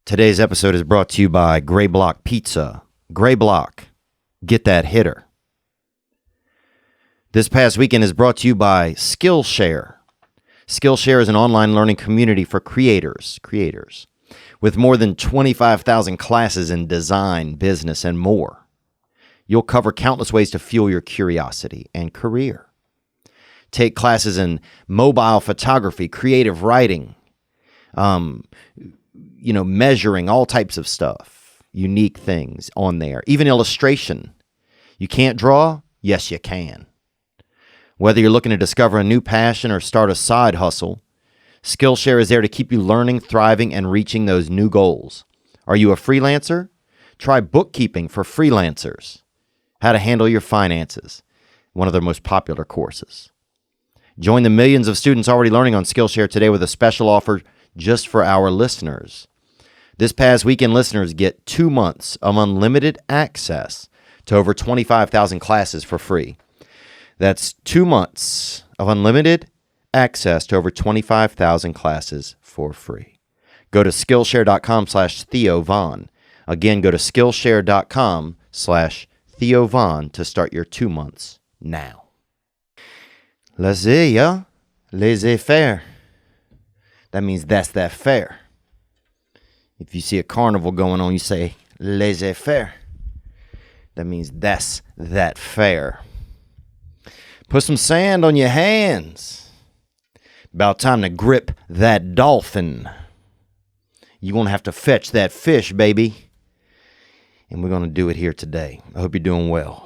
Today's episode is brought to you by Gray Block Pizza. Gray Block, get that hitter. This past weekend is brought to you by Skillshare. Skillshare is an online learning community for creators. With more than 25,000 classes in design, business, and more. You'll cover countless ways to fuel your curiosity and career. Take classes in mobile photography, creative writing, measuring, all types of stuff, unique things on there, even illustration. You can't draw? Yes, you can. Whether you're looking to discover a new passion or start a side hustle, Skillshare is there to keep you learning, thriving, and reaching those new goals. Are you a freelancer? Try bookkeeping for freelancers. How to handle your finances, one of their most popular courses. Join the millions of students already learning on Skillshare today with a special offer just for our listeners. This past weekend, listeners get 2 months of unlimited access to over 25,000 classes for free. That's 2 months of unlimited access to over 25,000 classes for free. Go to Skillshare.com/Theo Von. Again, go to Skillshare.com/Theo Von to start your 2 months now. Laissez-faire. That means that's that fair. If you see a carnival going on, you say laissez-faire. That means that's that fair. Put some sand on your hands. About time to grip that dolphin. You're going to have to fetch that fish, baby. And we're going to do it here today. I hope you're doing well.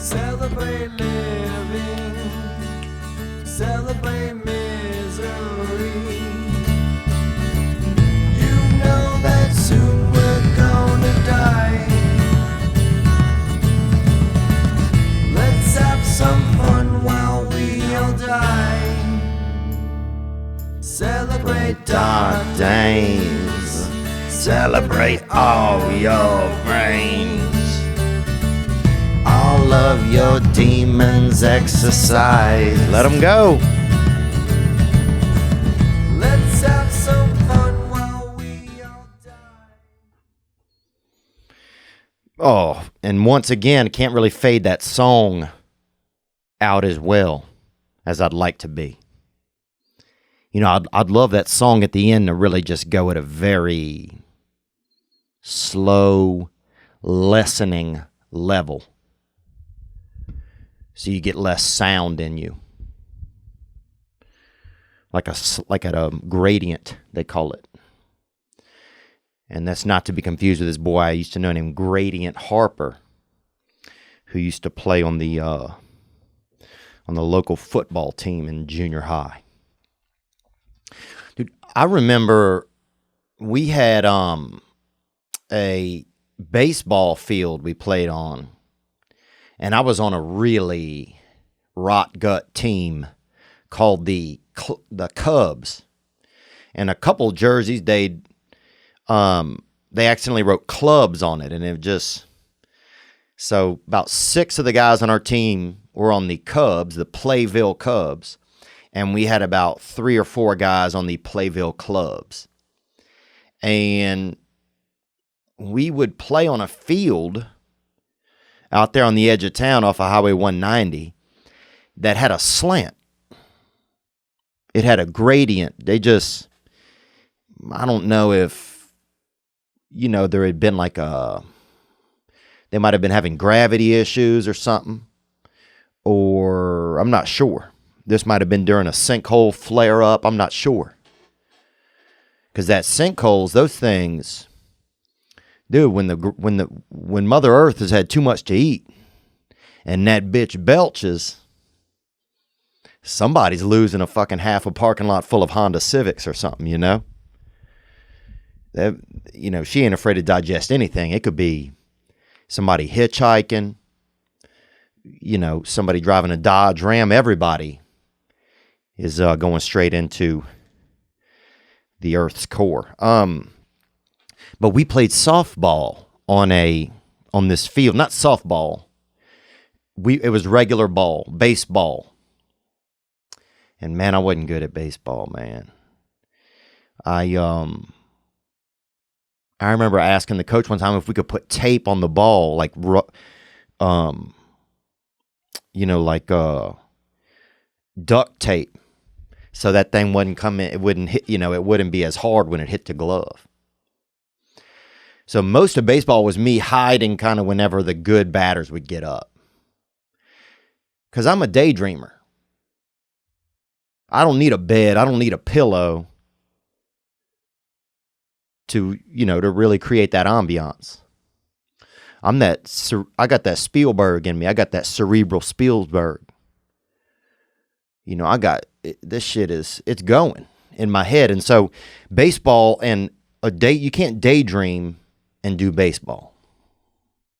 Celebrate living, celebrate misery. You know that soon we're gonna die. Let's have some fun while we all die. Celebrate Dark days, celebrate all your brains. All of your demons exercise. Let them go. Let's have some fun while we all die. Oh, and once again, I can't really fade that song out as well as I'd like to be. You know, I'd love that song at the end to really just go at a very slow, lessening level. So you get less sound in you. Like a gradient, they call it. And that's not to be confused with this boy I used to know named Gradient Harper, who used to play on the local football team in junior high. Dude, I remember we had a baseball field we played on. And I was on a really rot gut team called the Cubs. And a couple jerseys, they accidentally wrote clubs on it. And it just, so about 6 of the guys on our team were on the Cubs, the Playville Cubs. And we had about 3 or 4 guys on the Playville Clubs. And we would play on a field out there on the edge of town off of Highway 190 that had a slant. It had a gradient. I don't know if, there had been they might have been having gravity issues or something, or I'm not sure. This might have been during a sinkhole flare up. I'm not sure. Because that sinkholes, those things, dude, when Mother Earth has had too much to eat and that bitch belches, somebody's losing a fucking half a parking lot full of Honda Civics or something, she ain't afraid to digest anything. It could be somebody hitchhiking, somebody driving a Dodge Ram. Everybody is going straight into the Earth's core. But we played softball on this field, not softball. It was regular ball, baseball. And man, I wasn't good at baseball, man. I remember asking the coach one time if we could put tape on the ball, like duct tape, so that thing wouldn't come in, it wouldn't hit, it wouldn't be as hard when it hit the glove. So most of baseball was me hiding kind of whenever the good batters would get up. Because I'm a daydreamer. I don't need a bed. I don't need a pillow to really create that ambiance. I got that Spielberg in me. I got that cerebral Spielberg. This shit it's going in my head. And so baseball and you can't daydream and do baseball.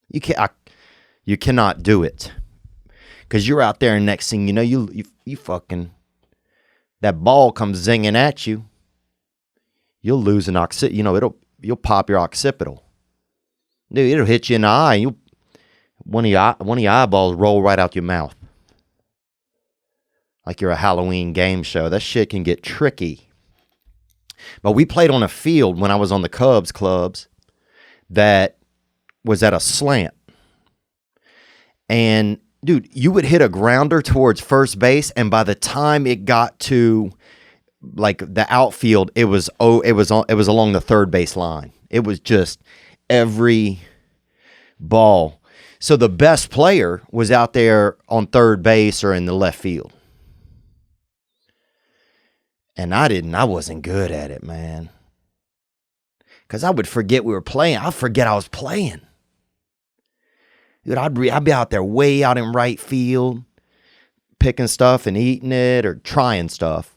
You cannot do it. Because you're out there and next thing you know, you fucking, that ball comes zinging at you. You'll lose you'll pop your occipital. Dude, it'll hit you in the eye. And one of your eyeballs roll right out your mouth. Like you're a Halloween game show. That shit can get tricky. But we played on a field when I was on the Cubs clubs that was at a slant. And dude, you would hit a grounder towards first base, and by the time it got to like the outfield, it was along the third base line. It was just every ball. So the best player was out there on third base or in the left field. And I wasn't good at it, man. Because I would forget we were playing. I'd forget I was playing. Dude, I'd be out there way out in right field, picking stuff and eating it or trying stuff.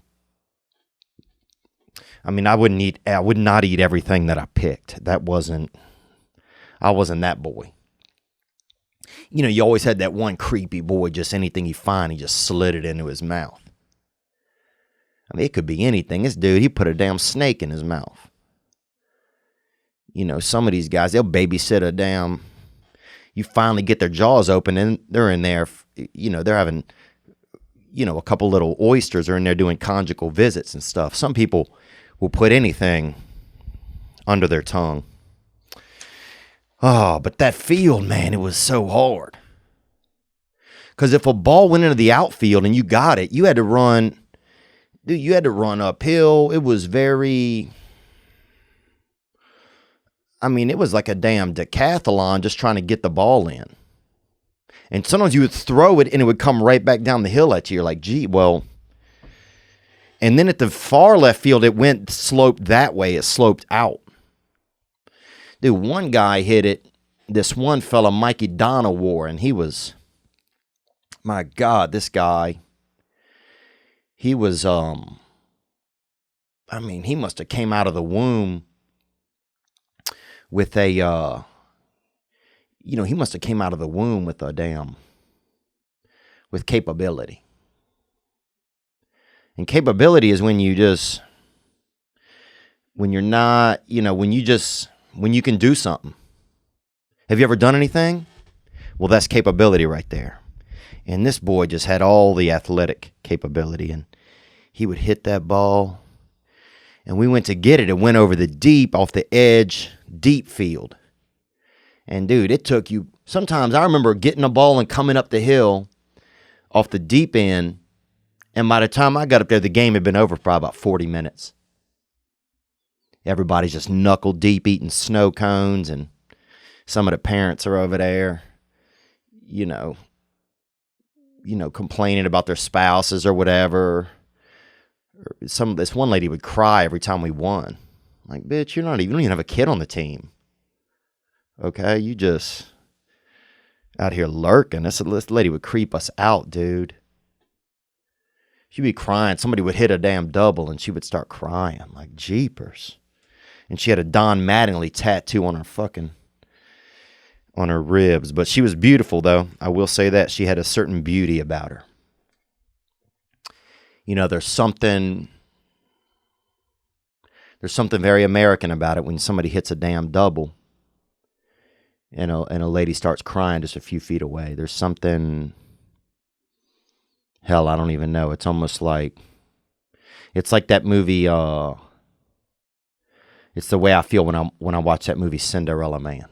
I mean, I would not eat everything that I picked. I wasn't that boy. You always had that one creepy boy, just anything he find, he just slid it into his mouth. I mean, it could be anything. This dude, he put a damn snake in his mouth. Some of these guys, they'll babysit you finally get their jaws open and they're in there, they're having, a couple little oysters are in there doing conjugal visits and stuff. Some people will put anything under their tongue. Oh, but that field, man, it was so hard. Because if a ball went into the outfield and you got it, you had to run uphill. It was it was like a damn decathlon just trying to get the ball in. And sometimes you would throw it and it would come right back down the hill at you. You're like, gee, well. And then at the far left field, it sloped that way. It sloped out. Dude, one guy hit it. This one fella, Mikey Donna, wore, and he was, my God, this guy. He was, he must have came out of the womb with he must have came out of the womb with with capability. And capability is when you can do something. Have you ever done anything? Well, that's capability right there. And this boy just had all the athletic capability, and he would hit that ball. And we went to get it. It went over the deep, off the edge, deep field. And dude, it took you, sometimes I remember getting a ball and coming up the hill off the deep end. And by the time I got up there, the game had been over for probably about 40 minutes. Everybody's just knuckle deep eating snow cones, and some of the parents are over there, complaining about their spouses or whatever. This one lady would cry every time we won. Like, bitch, you don't even have a kid on the team. Okay, you just out here lurking. This lady would creep us out, dude. She'd be crying. Somebody would hit a damn double and she would start crying. Like, jeepers. And she had a Don Mattingly tattoo on her ribs. But she was beautiful, though. I will say that. She had a certain beauty about her. There's There's something very American about it when somebody hits a damn double and a lady starts crying just a few feet away. There's something, hell, I don't even know. It's almost like, it's like that movie, it's the way I feel when I watch that movie Cinderella Man.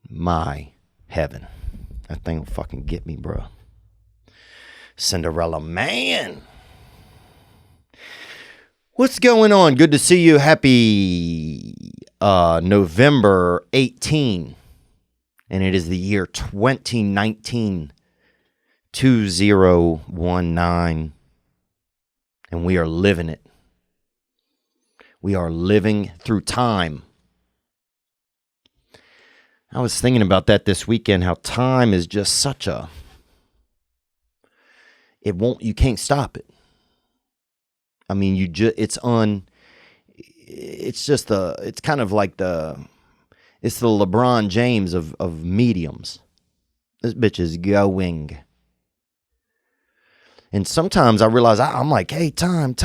My heaven. That thing will fucking get me, bro. Cinderella Man. What's going on? Good to see you. Happy November 18. And it is the year 2019. 2019. And we are living it. We are living through time. I was thinking about that this weekend, how time is just such a, you can't stop it. I mean, it's kind of like it's the LeBron James of mediums. This bitch is going. And sometimes I realize I'm like, hey, time.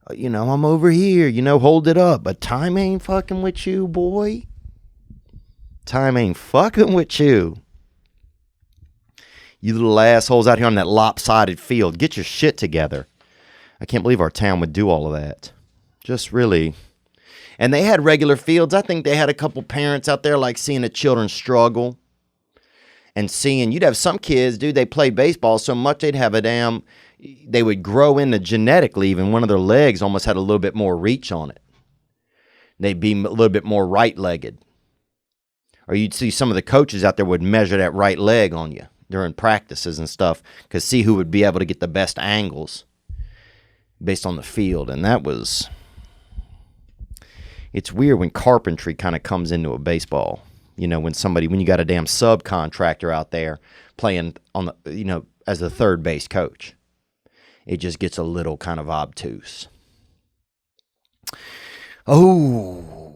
I'm over here, hold it up. But time ain't fucking with you, boy. Time ain't fucking with you. You little assholes out here on that lopsided field. Get your shit together. I can't believe our town would do all of that. Just really. And they had regular fields. I think they had a couple parents out there like seeing the children struggle. And you'd have some kids, dude, they play baseball so much they would grow into genetically, even one of their legs almost had a little bit more reach on it. They'd be a little bit more right-legged. Or you'd see some of the coaches out there would measure that right leg on you during practices and stuff, because see who would be able to get the best angles based on the field. And it's weird when carpentry kind of comes into a baseball. When you got a damn subcontractor out there playing on the, as the third base coach, it just gets a little kind of obtuse. Oh,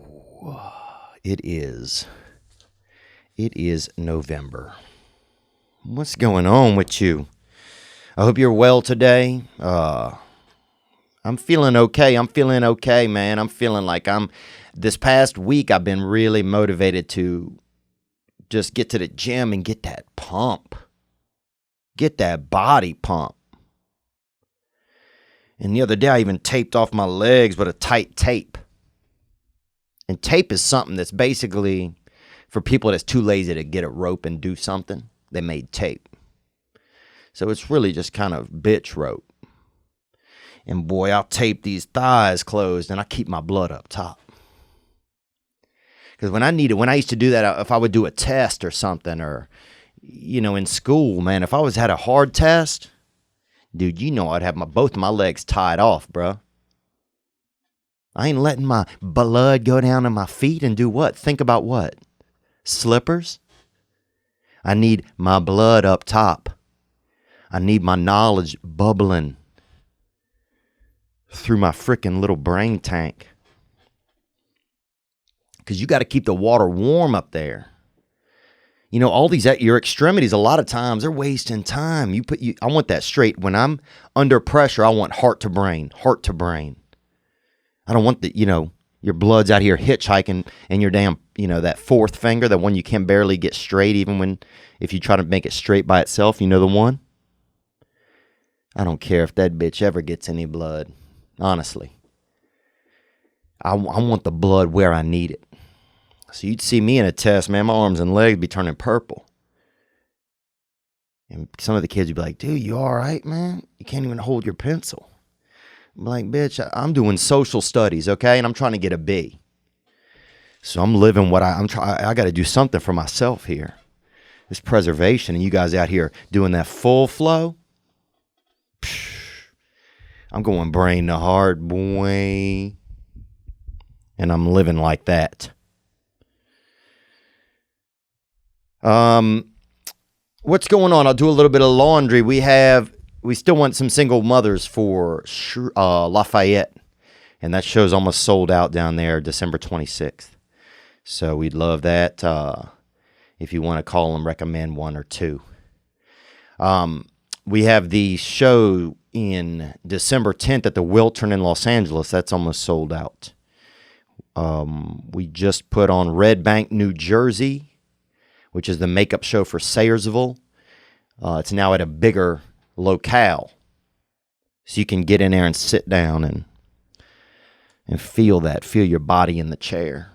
it is November. What's going on with you? I hope you're well today. I'm feeling okay. Man. I'm feeling like this past week I've been really motivated to just get to the gym and get that pump. Get that body pump. And the other day I even taped off my legs with a tight tape. And tape is something that's basically for people that's too lazy to get a rope and do something. They made tape. So it's really just kind of bitch rope. And boy, I'll tape these thighs closed and I keep my blood up top. Because when I used to do that, if I would do a test or something, or, in school, man, if I had a hard test, dude, I'd have both of my legs tied off, bro. I ain't letting my blood go down to my feet and do what? Think about what? Slippers? I need my blood up top. I need my knowledge bubbling through my freaking little brain tank. Because you got to keep the water warm up there. All these at your extremities, a lot of times they're wasting time. I want that straight. When I'm under pressure, I want heart to brain. I don't want your blood's out here hitchhiking and your damn, that fourth finger, the one you can barely get straight, if you try to make it straight by itself, the one. I don't care if that bitch ever gets any blood. Honestly. I want the blood where I need it. So you'd see me in a test, man, my arms and legs be turning purple. And some of the kids would be like, dude, you all right, man? You can't even hold your pencil. I'm like, bitch, I'm doing social studies, okay? And I'm trying to get a B. So I'm living what I got to do something for myself here. This preservation, and you guys out here doing that full flow. I'm going brain to heart, boy. And I'm living like that. What's going on? I'll do a little bit of laundry. We still want some single mothers for Lafayette. And that show's almost sold out down there, December 26th. So we'd love that. If you want to call them, recommend one or two. We have the show in December 10th at the Wiltern in Los Angeles. That's almost sold out. We just put on Red Bank, New Jersey, which is the makeup show for Sayersville. It's now at a bigger locale. So you can get in there and sit down and feel your body in the chair.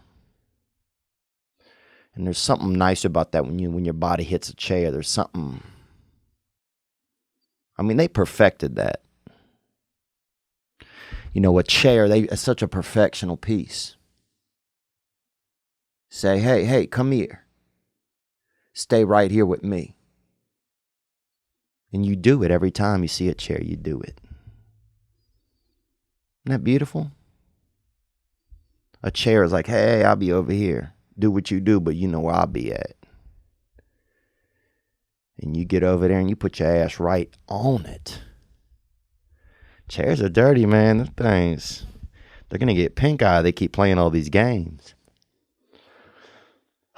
And there's something nice about that when your body hits a chair. There's something. I mean, they perfected that. A chair, it's such a perfectional piece. Say, hey, come here. Stay right here with me. And you do it every time you see a chair, you do it. Isn't that beautiful? A chair is like, hey, I'll be over here. Do what you do, but you know where I'll be at. And you get over there and you put your ass right on it. Chairs are dirty, man. Those things, they're going to get pink eye. They keep playing all these games.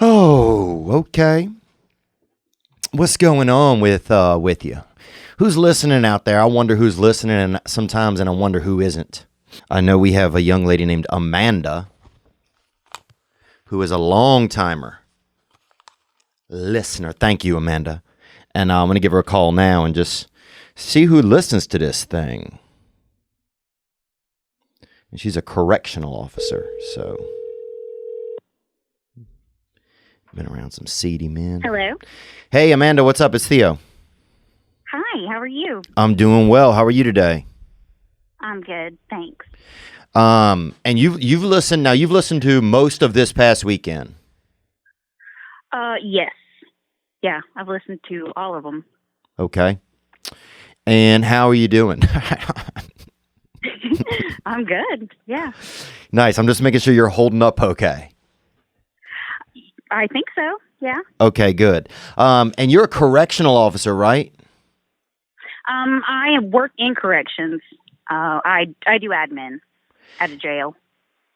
Oh, okay. What's going on with you? Who's listening out there? I wonder who's listening sometimes, and I wonder who isn't. I know we have a young lady named Amanda, who is a long-timer listener. Thank you, Amanda. And I'm going to give her a call now and just see who listens to this thing. And she's a correctional officer, so been around some seedy men. Hello. Hey, Amanda, what's up? It's Theo. Hi, how are you? I'm doing well. How are you today? I'm good, thanks. And you've listened to most of this past weekend. Yes. Yeah, I've listened to all of them. Okay. And how are you doing? I'm good, yeah. Nice. I'm just making sure you're holding up okay. I think so, yeah. Okay, good. And you're a correctional officer, right? I work in corrections. I do admin at a jail.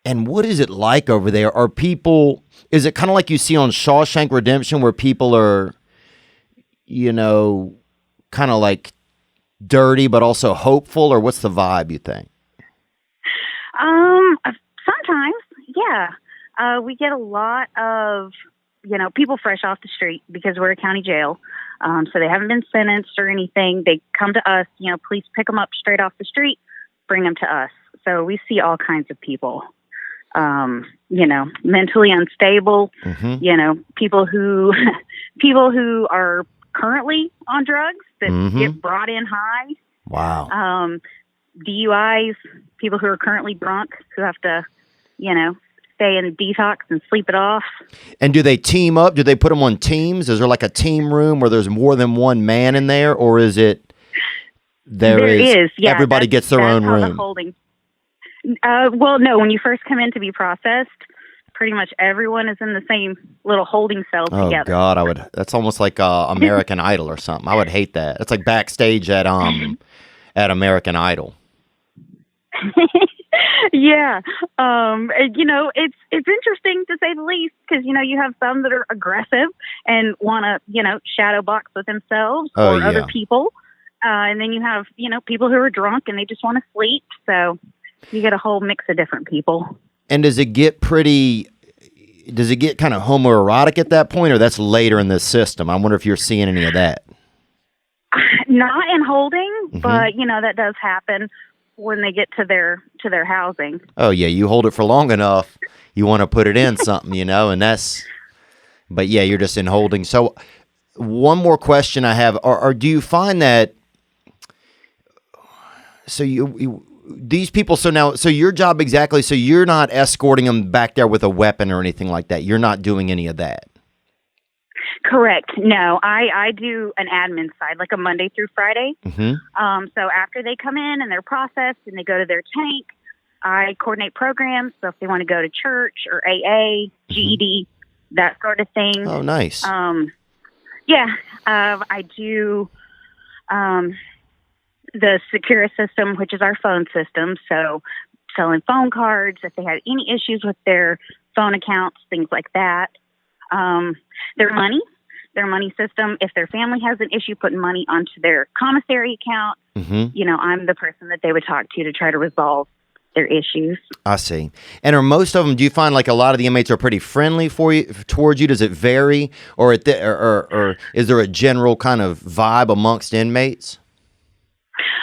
And what is it like over there? Are people, is it kind of like you see on Shawshank Redemption where people are, kind of like dirty but also hopeful, or what's the vibe, you think? Sometimes, yeah. We get a lot of, people fresh off the street because we're a county jail. So they haven't been sentenced or anything. They come to us, police pick them up straight off the street, bring them to us. So we see all kinds of people, mentally unstable, people who are currently on drugs that get brought in high. Wow. DUIs, people who are currently drunk who have to, stay in detox and sleep it off. And do they team up? Do they put them on teams? Is there like a team room where there's more than one man in there, or is it there is yeah, everybody gets their own room? Well, no, when you first come in to be processed, pretty much everyone is in the same little holding cell together. Oh God, that's almost like American Idol or something. I would hate that. It's like backstage at American Idol. Yeah. It's interesting to say the least because, you have some that are aggressive and want to, shadow box with themselves or other people. And then you have, people who are drunk and they just want to sleep. So you get a whole mix of different people. And does it get kind of homoerotic at that point, or that's later in the system? I wonder if you're seeing any of that. Not in holding, but, that does happen when they get to their housing. Oh yeah, you hold it for long enough, you want to put it in something, and that's. But yeah, you're just in holding. So, one more question I have: or do you find that? So these people. So your job exactly. So you're not escorting them back there with a weapon or anything like that. You're not doing any of that. Correct. No, I do an admin side, like a Monday through Friday. So after they come in and they're processed and they go to their tank, I coordinate programs. So if they want to go to church or AA, GED, that sort of thing. Oh, nice. I do the Secure system, which is our phone system. So selling phone cards, if they have any issues with their phone accounts, things like that. Their their money system. If their family has an issue putting money onto their commissary account, I'm the person that they would talk to try to resolve their issues. I see. And are most of them, do you find like a lot of the inmates are pretty friendly towards you? Does it vary? Or is there a general kind of vibe amongst inmates?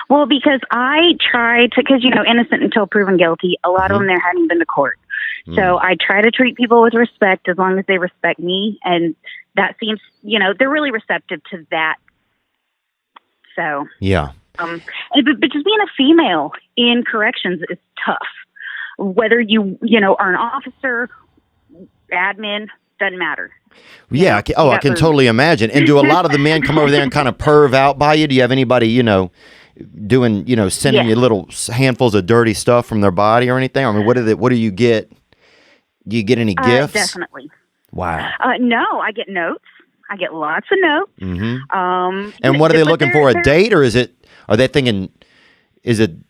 Well, because I try to, because, innocent until proven guilty, a lot of them there hadn't been to court. So I try to treat people with respect as long as they respect me. And that seems, they're really receptive to that. So. Yeah. But just being a female in corrections is tough. Whether you are an officer, admin, doesn't matter. Yeah. I can totally imagine. And do a lot of the men come over there and kind of perv out by you? Do you have anybody, doing, sending you little handfuls of dirty stuff from their body or anything? I mean, what do you get? Do you get any gifts? Definitely. Wow. No, I get notes. I get lots of notes. And what are they looking for? A date, or are they thinking?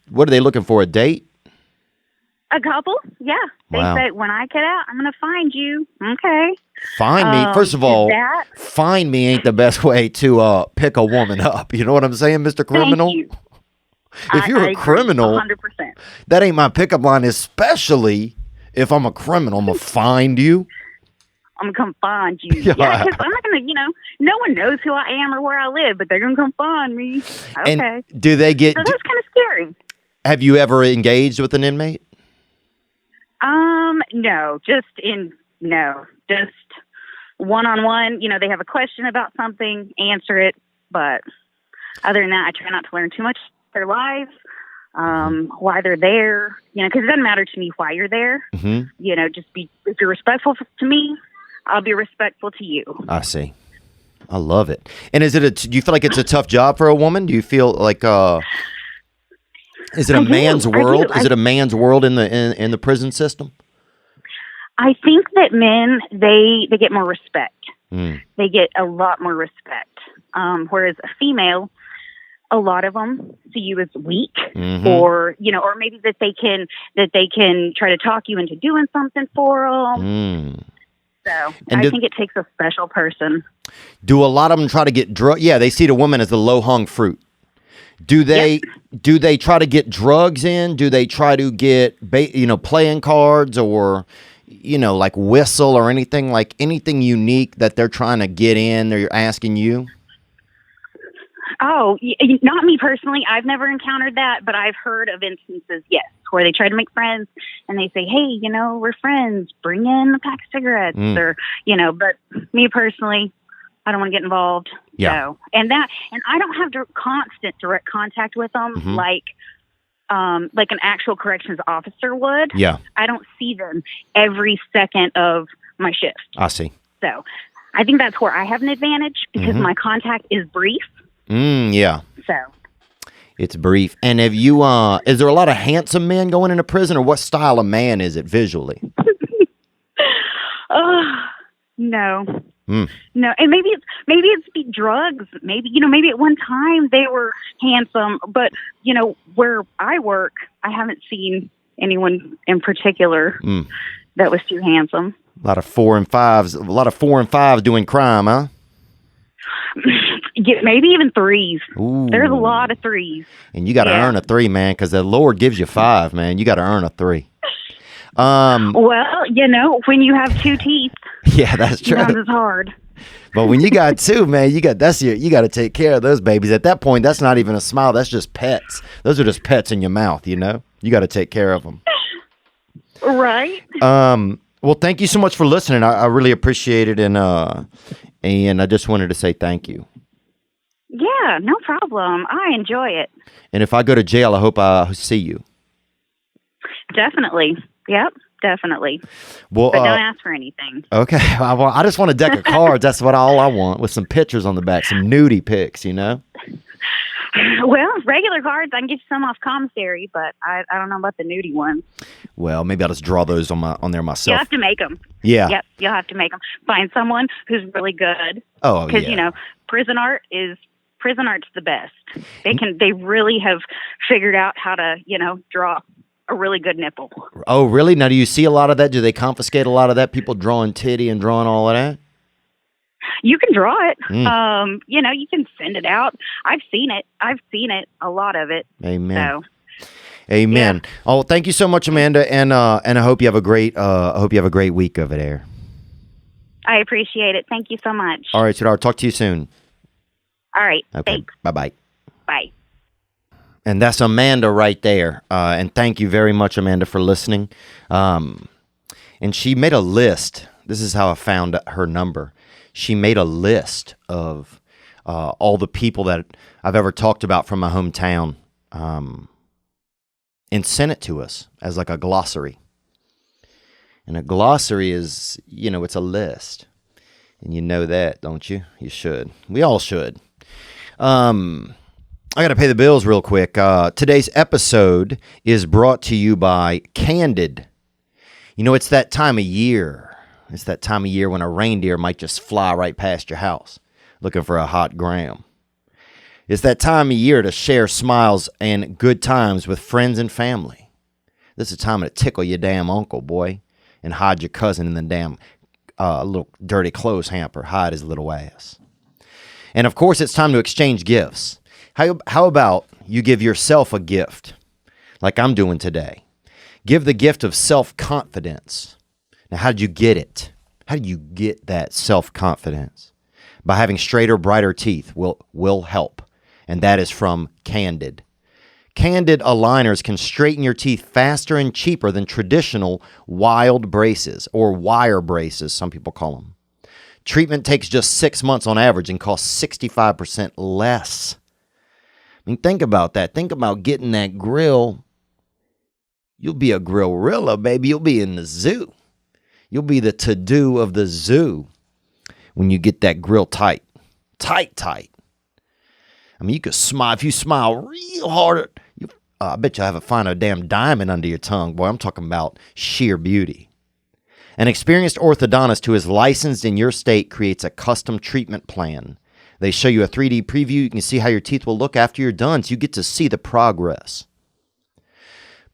What are they looking for? A date? A couple, yeah. They say, when I get out, I'm going to find you. Okay. Find me. First of all, find me ain't the best way to pick a woman up. You know what I'm saying, Mr. Criminal? Thank you. If you're a criminal, 100%. That ain't my pickup line, especially if I'm a criminal. I'm going to find you. I'm going to come find you. Yeah, because I'm not going to, no one knows who I am or where I live, but they're going to come find me. Okay. And do they get... So that's kind of scary. Have you ever engaged with an inmate? No, just one-on-one. They have a question about something, answer it. But other than that, I try not to learn too much about their lives, why they're there, because it doesn't matter to me why you're there. Just if you're respectful to me, I'll be respectful to you. I see. I love it. And do you feel like it's a tough job for a woman? Do you feel like, is it a man's world? Is it a man's world in the prison system? I think that men, they get more respect. They get a lot more respect. Whereas a female, a lot of them see you as weak, or maybe that they can try to talk you into doing something for them. So I think it takes a special person. Do a lot of them try to get drug? Yeah, they see the woman as the low hung fruit. Do they try to get drugs in? Do they try to get playing cards or like whistle or anything unique that they're trying to get in? They're asking you. Oh, not me personally. I've never encountered that, but I've heard of instances, yes, where they try to make friends and they say, hey, we're friends, bring in a pack of cigarettes or, but me personally, I don't want to get involved. Yeah. So, and I don't have constant direct contact with them like an actual corrections officer would. Yeah. I don't see them every second of my shift. I see. So I think that's where I have an advantage because my contact is brief. Yeah. So it's brief. And have you, is there a lot of handsome men going into prison, or what style of man is it visually? No. No. And maybe it's the drugs. Maybe at one time they were handsome, but where I work, I haven't seen anyone in particular that was too handsome. A lot of 4 and 5s doing crime, huh? Maybe even 3s. Ooh. There's a lot of 3s. And you got to earn a 3, man, because the Lord gives you 5, man. You got to earn a 3. Well, when you have 2 teeth, yeah, that's true. It's hard. But when you got 2, man, you got to take care of those babies. At that point, that's not even a smile. That's just pets. Those are just pets in your mouth. You got to take care of them. Right. Well, thank you so much for listening. I really appreciate it, and I just wanted to say thank you. Yeah, no problem. I enjoy it. And if I go to jail, I hope I see you. Definitely. Yep, definitely. Well, but don't ask for anything. Okay. I just want a deck of cards. That's all I want, with some pictures on the back, some nudie pics, Well, regular cards, I can get you some off commissary, but I don't know about the nudie ones. Well, maybe I'll just draw those on there myself. You'll have to make them. Yeah. Yep, you'll have to make them. Find someone who's really good. Oh, because prison art's the best. They really have figured out how to draw a really good nipple. Oh, really? Now, do you see a lot of that? Do they confiscate a lot of that? People drawing titty and drawing all of that? You can draw it. You know, you can send it out. I've seen it. A lot of it. Amen. So, Amen. yeah. Oh, thank you so much, Amanda, and I hope you have a great week over there. I appreciate it. Thank you so much. All right, sweetheart. Talk to you soon. All right. Okay. Thanks. Bye-bye. Bye. And that's Amanda right there. And thank you very much, Amanda, for listening. And she made a list. This is how I found her number. She made a list of all the people that I've ever talked about from my hometown, and sent it to us as like a glossary. And a glossary is, you know, it's a list. And you know that, don't you? You should. We all should. I got to pay the bills real quick. Today's episode is brought to you by Candid. You know, it's that time of year. It's that time of year when a reindeer might just fly right past your house looking for a hot gram. It's that time of year to share smiles and good times with friends and family. This is a time to tickle your damn uncle, boy, and hide your cousin in the damn little dirty clothes hamper. Hide his little ass. And of course, it's time to exchange gifts. How about you give yourself a gift like I'm doing today? Give the gift of self-confidence. Now, how did you get it? How did you get that self-confidence? By having straighter, brighter teeth will help. And that is from Candid. Candid aligners can straighten your teeth faster and cheaper than traditional wild braces, or wire braces, some people call them. Treatment takes just 6 months on average and costs 65% less. I mean, think about that. Think about getting that grill. You'll be a grillrilla, baby. You'll be in the zoo. You'll be the to-do of the zoo when you get that grill tight. Tight. I mean, you could smile. If you smile real hard, I bet you'll find a damn diamond under your tongue. Boy, I'm talking about sheer beauty. An experienced orthodontist who is licensed in your state creates a custom treatment plan. They show you a 3D preview. You can see how your teeth will look after you're done, so you get to see the progress.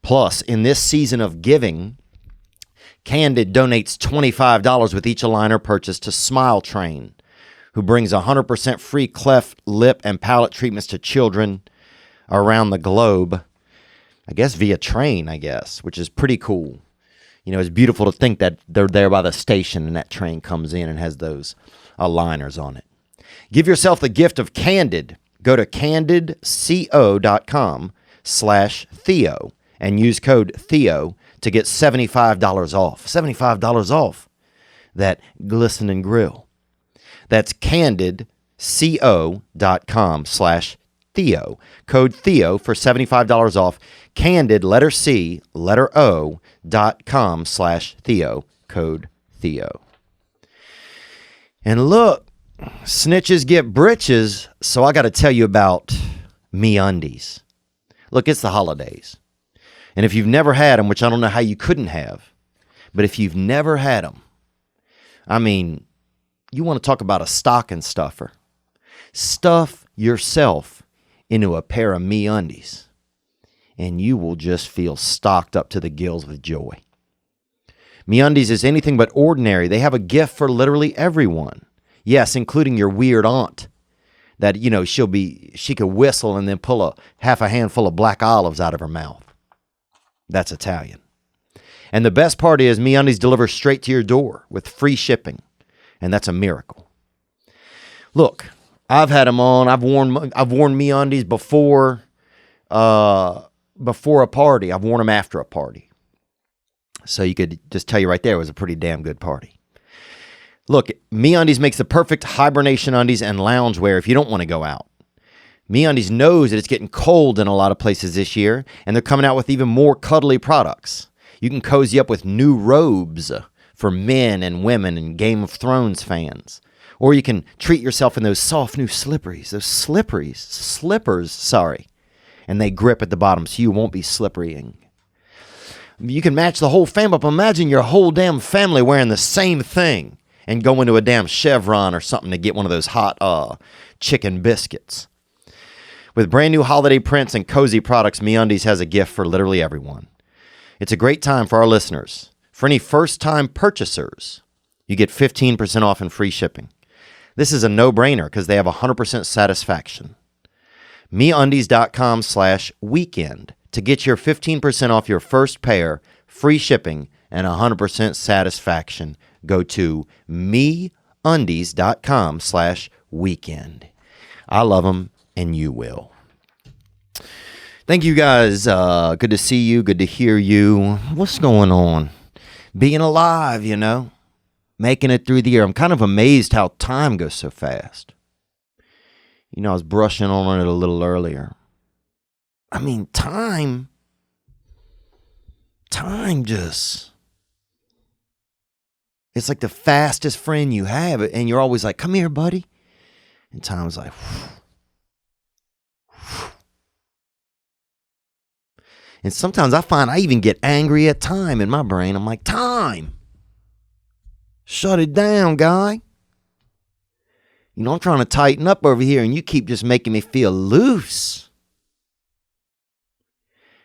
Plus, in this season of giving, Candid donates $25 with each aligner purchase to Smile Train, who brings 100% free cleft, lip, and palate treatments to children around the globe. I guess via train, which is pretty cool. You know, it's beautiful to think that they're there by the station and that train comes in and has those aligners on it. Give yourself the gift of Candid. Go to candidco.com/Theo and use code Theo to get $75 off. $75 off that glistening grill. That's candidco.com/Theo. Code Theo for $75 off. Candid, letter C, letter O.com/Theo. Code Theo. And look, snitches get britches, so I got to tell you about MeUndies. Look, it's the holidays. And if you've never had them, which I don't know how you couldn't have, but if you've never had them, I mean, you want to talk about a stocking stuffer. Stuff yourself into a pair of MeUndies, and you will just feel stocked up to the gills with joy. MeUndies is anything but ordinary. They have a gift for literally everyone. Yes, including your weird aunt that, you know, she could whistle and then pull half a handful of black olives out of her mouth. That's Italian. And the best part is MeUndies delivers straight to your door with free shipping. And that's a miracle. Look, I've had them on. I've worn MeUndies before a party. I've worn them after a party. So you could just tell you right there it was a pretty damn good party. Look, MeUndies makes the perfect hibernation undies and loungewear if you don't want to go out. MeUndies knows that it's getting cold in a lot of places this year, and they're coming out with even more cuddly products. You can cozy up with new robes for men and women and Game of Thrones fans. Or you can treat yourself in those soft new slippers, and they grip at the bottom so you won't be slipperying. You can match the whole family up. Imagine your whole damn family wearing the same thing and go into a damn Chevron or something to get one of those hot chicken biscuits. With brand new holiday prints and cozy products, MeUndies has a gift for literally everyone. It's a great time for our listeners. For any first-time purchasers, you get 15% off and free shipping. This is a no-brainer because they have 100% satisfaction. MeUndies.com/weekend to get your 15% off your first pair, free shipping, and 100% satisfaction. Go to MeUndies.com/weekend. I love them, and you will. Thank you guys. Good to see you. Good to hear you. What's going on? Being alive, making it through the year. I'm kind of amazed how time goes so fast. I was brushing on it a little earlier. I mean, time just, it's like the fastest friend you have. And you're always like, come here, buddy. And time's like, and sometimes I find I even get angry at time in my brain. I'm like, time, shut it down, guy. I'm trying to tighten up over here, and you keep just making me feel loose.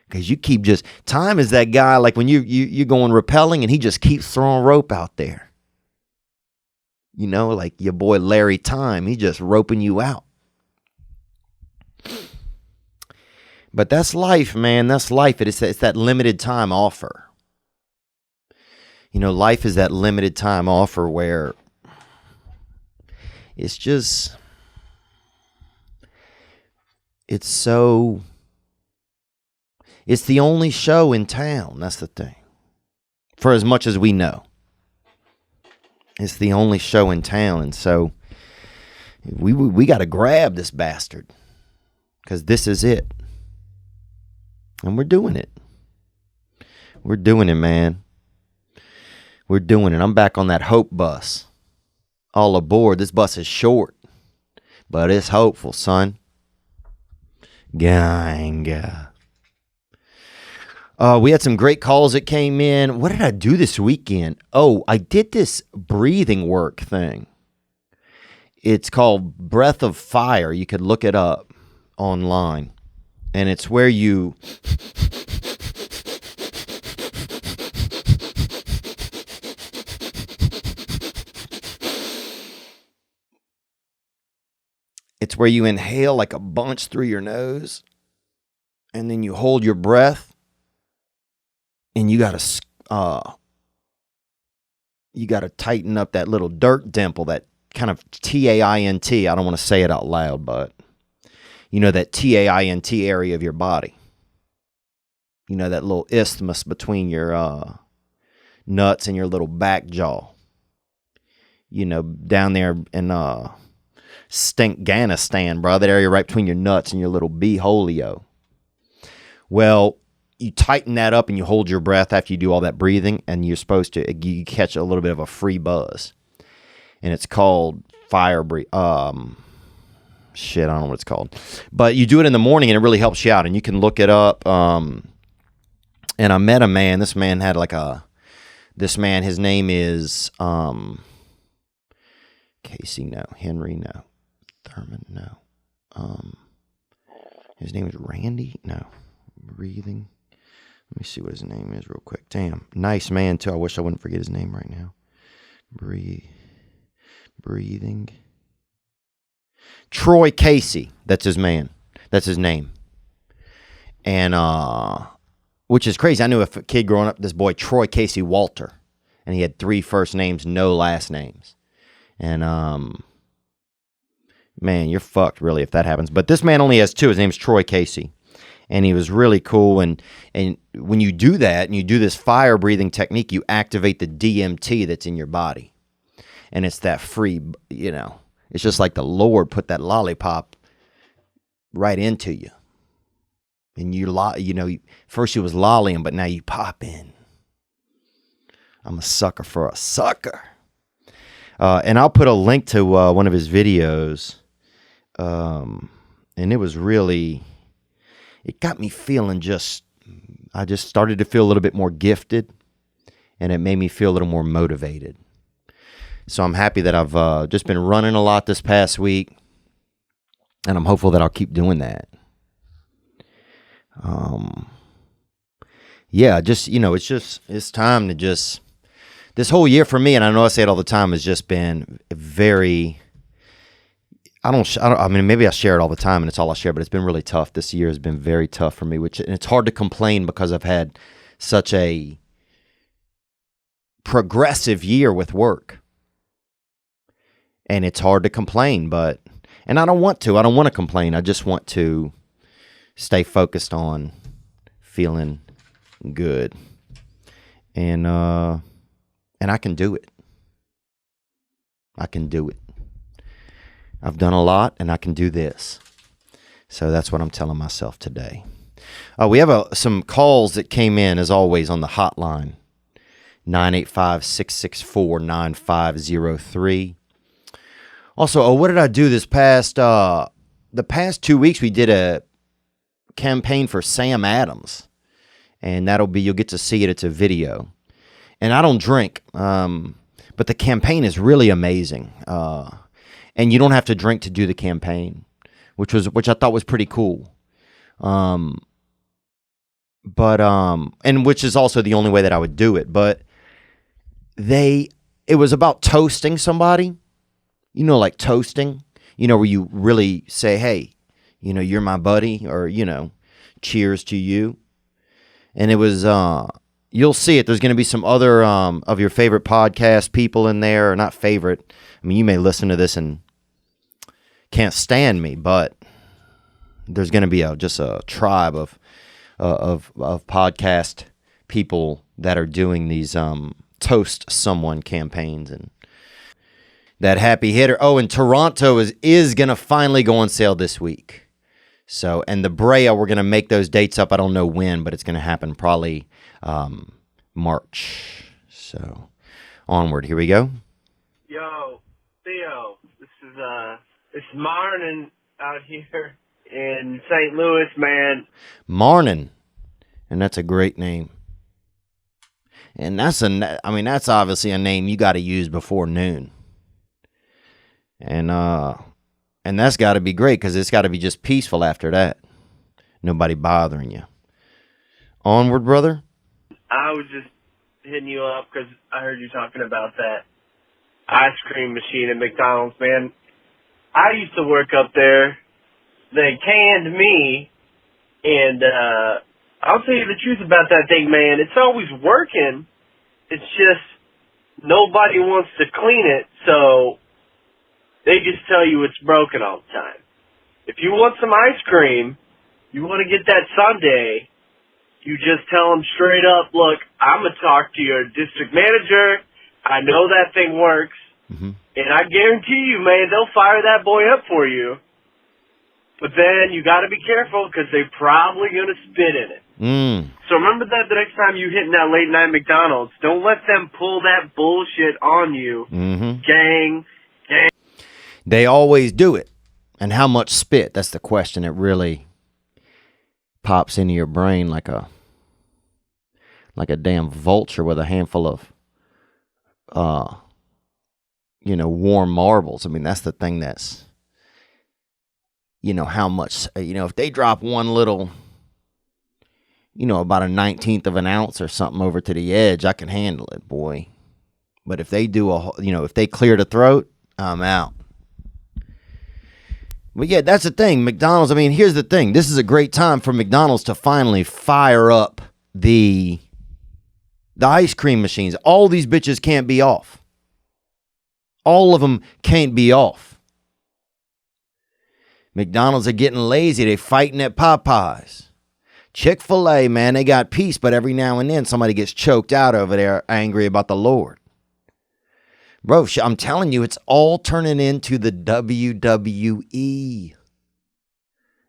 Because you keep just, time is that guy, like when you're going rappelling, and he just keeps throwing rope out there. Like your boy Larry Time, he just roping you out. But that's life, man. That's life. It's that limited time offer. Life is that limited time offer where it's just, it's the only show in town. That's the thing. For as much as we know. It's the only show in town. And so we got to grab this bastard. Because this is it. And we're doing it. We're doing it, man. We're doing it. I'm back on that hope bus. All aboard. This bus is short. But it's hopeful, son. Gang. We had some great calls that came in. What did I do this weekend? Oh, I did this breathing work thing. It's called Breath of Fire. You could look it up online. And it's where you... It's where you inhale like a bunch through your nose. And then you hold your breath. And you gotta tighten up that little dirt dimple, that kind of TAINT. I don't want to say it out loud, but that TAINT area of your body. That little isthmus between your nuts and your little back jaw. Down there in Stinkganistan, bro. That area right between your nuts and your little beeholio. Well, you tighten that up and you hold your breath after you do all that breathing, and you catch a little bit of a free buzz. And it's called fire breathe. I don't know what it's called. But you do it in the morning and it really helps you out. And you can look it up. And I met a man. This man had his name is Casey, no. Henry, no. Thurman, no. His name is Randy, no. Breathing. Let me see what his name is real quick. Damn. Nice man, too. I wish I wouldn't forget his name right now. Breathing. Troy Casey. That's his man. That's his name. And, which is crazy. I knew a kid growing up, this boy, Troy Casey Walter. And he had 3 first names, no last names. And, man, you're fucked, really, if that happens. But this man only has 2. His name's Troy Casey. And he was really cool. And when you do that, and you do this fire breathing technique, you activate the DMT that's in your body. And it's that free, it's just like the Lord put that lollipop right into you. And first you was lollying, but now you pop in. I'm a sucker for a sucker. And I'll put a link to one of his videos. And it was really... It got me feeling I just started to feel a little bit more gifted, and it made me feel a little more motivated. So I'm happy that I've just been running a lot this past week, and I'm hopeful that I'll keep doing that. It's time to this whole year for me, and I know I say it all the time, has just been very, I mean, maybe I share it all the time and it's all I share, but it's been really tough. This year has been very tough for me, and it's hard to complain because I've had such a progressive year with work. And it's hard to complain, and I don't want to complain. I just want to stay focused on feeling good. And I can do it. I can do it. I've done a lot, and I can do this. So that's what I'm telling myself today. We have some calls that came in, as always, on the hotline. 985-664-9503. Also, what did I do this past, the past 2 weeks? We did a campaign for Sam Adams, and you'll get to see it. It's a video. And I don't drink, but the campaign is really amazing. And you don't have to drink to do the campaign, which I thought was pretty cool. And which is also the only way that I would do it. But it was about toasting somebody, like toasting, where you really say, hey, you're my buddy, or, cheers to you. And it was, you'll see it. There's going to be some other of your favorite podcast people in there, or not favorite. I mean, you may listen to this and can't stand me, but there's going to be just a tribe of podcast people that are doing these toast someone campaigns. And that happy hitter. Oh, and Toronto is going to finally go on sale this week. So, and the Brea, we're going to make those dates up. I don't know when, but it's going to happen probably March. So, onward. Here we go. Yo, Theo, it's morning out here in St. Louis, man. Marnin, and that's a great name. And that's obviously a name you got to use before noon. And that's got to be great, because it's got to be just peaceful after that. Nobody bothering you. Onward, brother. I was just hitting you up because I heard you talking about that ice cream machine at McDonald's, man. I used to work up there. They canned me, and I'll tell you the truth about that thing, man. It's always working. It's just nobody wants to clean it, so they just tell you it's broken all the time. If you want some ice cream, you want to get that sundae, you just tell them straight up, look, I'm going to talk to your district manager. I know that thing works. Mm-hmm. And I guarantee you, man, they'll fire that boy up for you. But then you got to be careful, because they're probably going to spit in it. So remember that the next time you hit in that late night McDonald's, don't let them pull that bullshit on you. Mm-hmm. Gang. They always do it. And how much spit? That's the question that really pops into your brain like a damn vulture with a handful of warm marbles. I mean, that's the thing that's, how much, if they drop one little, about a 19th of an ounce or something over to the edge, I can handle it, boy. But if they do if they clear the throat, I'm out. But yeah, that's the thing. McDonald's, I mean, here's the thing. This is a great time for McDonald's to finally fire up the ice cream machines. All these bitches can't be off. All of them can't be off. McDonald's are getting lazy. They fighting at Popeyes. Chick-fil-A, man, they got peace, but every now and then somebody gets choked out over there angry about the Lord. Bro, I'm telling you, it's all turning into the WWE.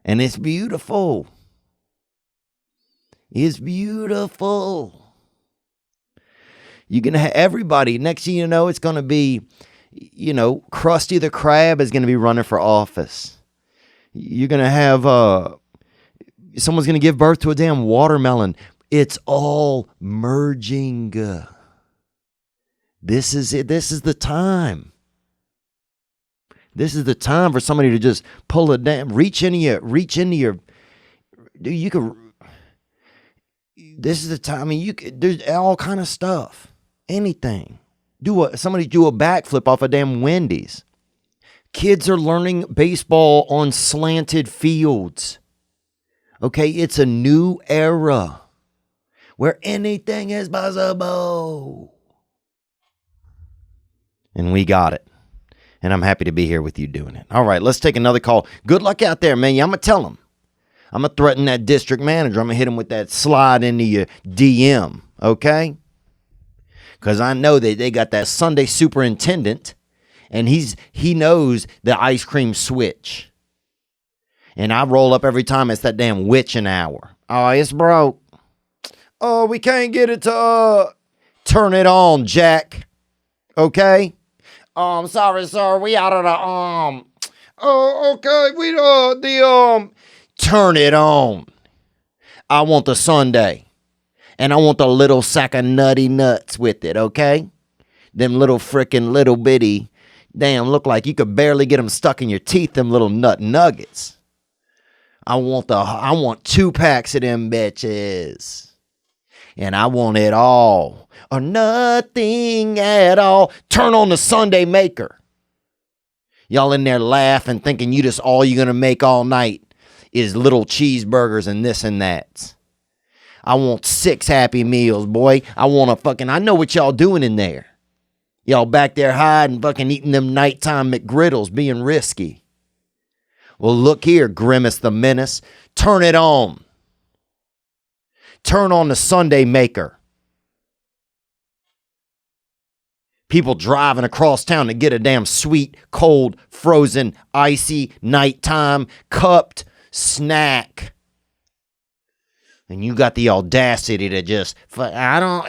And it's beautiful. It's beautiful. You're going to have everybody. Next thing you know, it's going to be, Krusty the Krab is going to be running for office. You're going to have, someone's going to give birth to a damn watermelon. It's all merging. This is it. This is the time. This is the time for somebody to just pull a damn, reach into your, dude, you could, this is the time. I mean, there's all kind of stuff. Anything. Somebody do a backflip off a damn Wendy's. Kids are learning baseball on slanted fields. Okay, it's a new era where anything is possible. And we got it. And I'm happy to be here with you doing it. All right, let's take another call. Good luck out there, man. I'm going to tell him. I'm going to threaten that district manager. I'm going to hit him with that slide into your DM, okay? Because I know that they got that Sunday superintendent, and he knows the ice cream switch. And I roll up every time it's that damn witching hour. Oh, it's broke. Oh, we can't get it to turn it on, Jack. Okay? I'm sorry, sir. We out of the oh, okay. We turn it on. I want the sundae. And I want the little sack of nutty nuts with it, okay? Them little frickin' little bitty, damn, look like you could barely get them stuck in your teeth, them little nut nuggets. I want 2 packs of them bitches. And I want it all or nothing at all. Turn on the Sunday maker. Y'all in there laughing, thinking all you're going to make all night is little cheeseburgers and this and that. I want 6 Happy Meals, boy. I know what y'all doing in there. Y'all back there hiding, fucking eating them nighttime McGriddles, being risky. Well, look here, Grimace the Menace. Turn it on. Turn on the Sunday maker. People driving across town to get a damn sweet, cold, frozen, icy, nighttime, cupped snack. And you got the audacity to just, I'm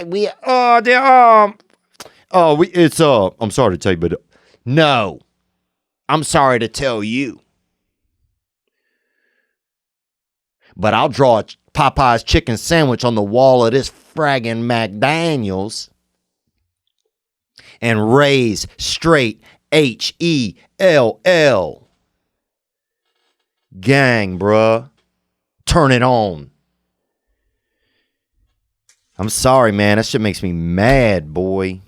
sorry to tell you, but no, I'm sorry to tell you. But I'll draw a Popeye's chicken sandwich on the wall of this fragging McDonald's and raise straight HELL. Gang, bruh. Turn it on. I'm sorry, man. That shit makes me mad, boy.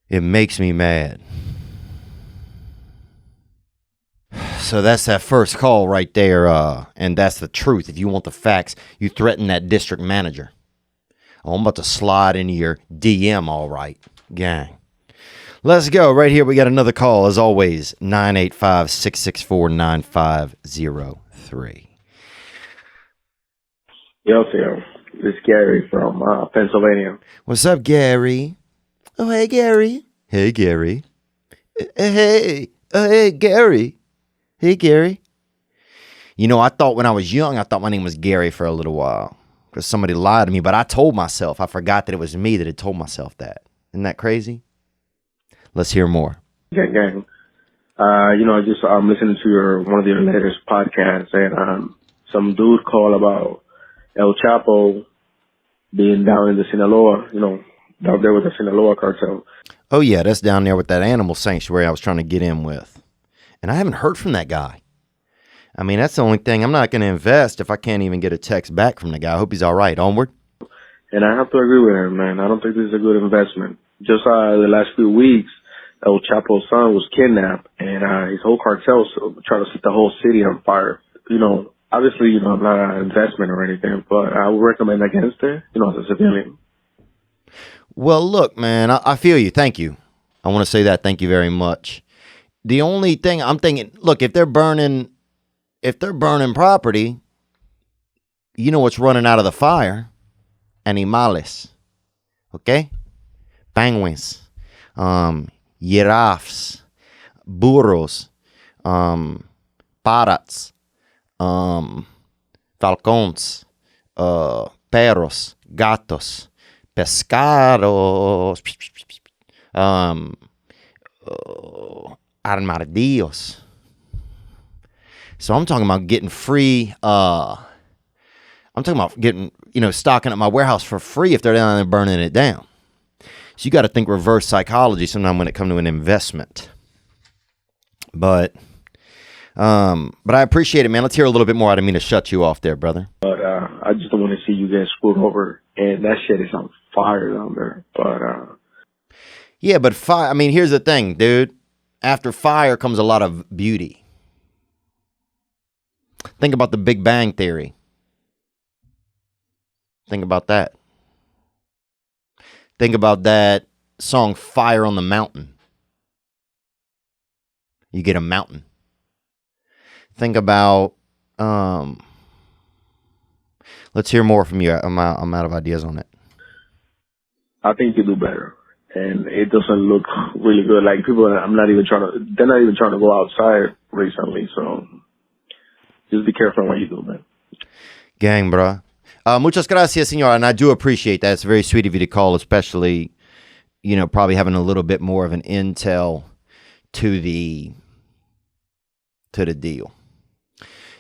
It makes me mad. So that's that first call right there, and that's the truth. If you want the facts, you threaten that district manager. Oh, I'm about to slide into your DM, all right, gang. Let's go. Right here, we got another call, as always, 985-664-9503. Yo, Theo. This is Gary from Pennsylvania. What's up, Gary? Oh, hey, Gary. Hey, Gary. Hey, Gary. Hey, Gary. You know, I thought when I was young, I thought my name was Gary for a little while because somebody lied to me, but I told myself, I forgot that it was me that had told myself that. Isn't that crazy? Let's hear more. Gang. I'm listening to one of your latest podcasts, and some dude called about El Chapo being down in the Sinaloa, down there with the Sinaloa cartel. Oh, yeah, that's down there with that animal sanctuary I was trying to get in with. And I haven't heard from that guy. I mean, that's the only thing. I'm not going to invest if I can't even get a text back from the guy. I hope he's all right. Onward. And I have to agree with him, man. I don't think this is a good investment. Just the last few weeks, El Chapo's son was kidnapped, and his whole cartel trying to set the whole city on fire. Obviously, I'm not an investment or anything, but I would recommend against it, as a civilian. Well, look, man, I feel you. Thank you. I want to say that. Thank you very much. The only thing I'm thinking, look, if they're burning property, you know what's running out of the fire? Animales. Okay? Penguins. Giraffes. Burros. Parrots. Falcons. Perros. Gatos. Pescados. Armadillos. So I'm talking about getting free. I'm talking about getting, stocking up my warehouse for free if they're down there burning it down. So you got to think reverse psychology sometime when it comes to an investment. But I appreciate it, man. Let's hear a little bit more. I didn't mean to shut you off there, brother. But I just don't want to see you get screwed over. And that shit is on fire down there. But Yeah, but fire. I mean, here's the thing, dude. After fire comes a lot of beauty. Think about the Big Bang Theory. Think about that. Think about that song, Fire on the Mountain. You get a mountain. Think about, let's hear more from you. I'm out of ideas on it. I think you do better. And it doesn't look really good. Like people, they're not even trying to go outside recently. So just be careful what you do, man. Gang, bro. Muchas gracias, senor. And I do appreciate that. It's very sweet of you to call, especially, probably having a little bit more of an intel to the deal.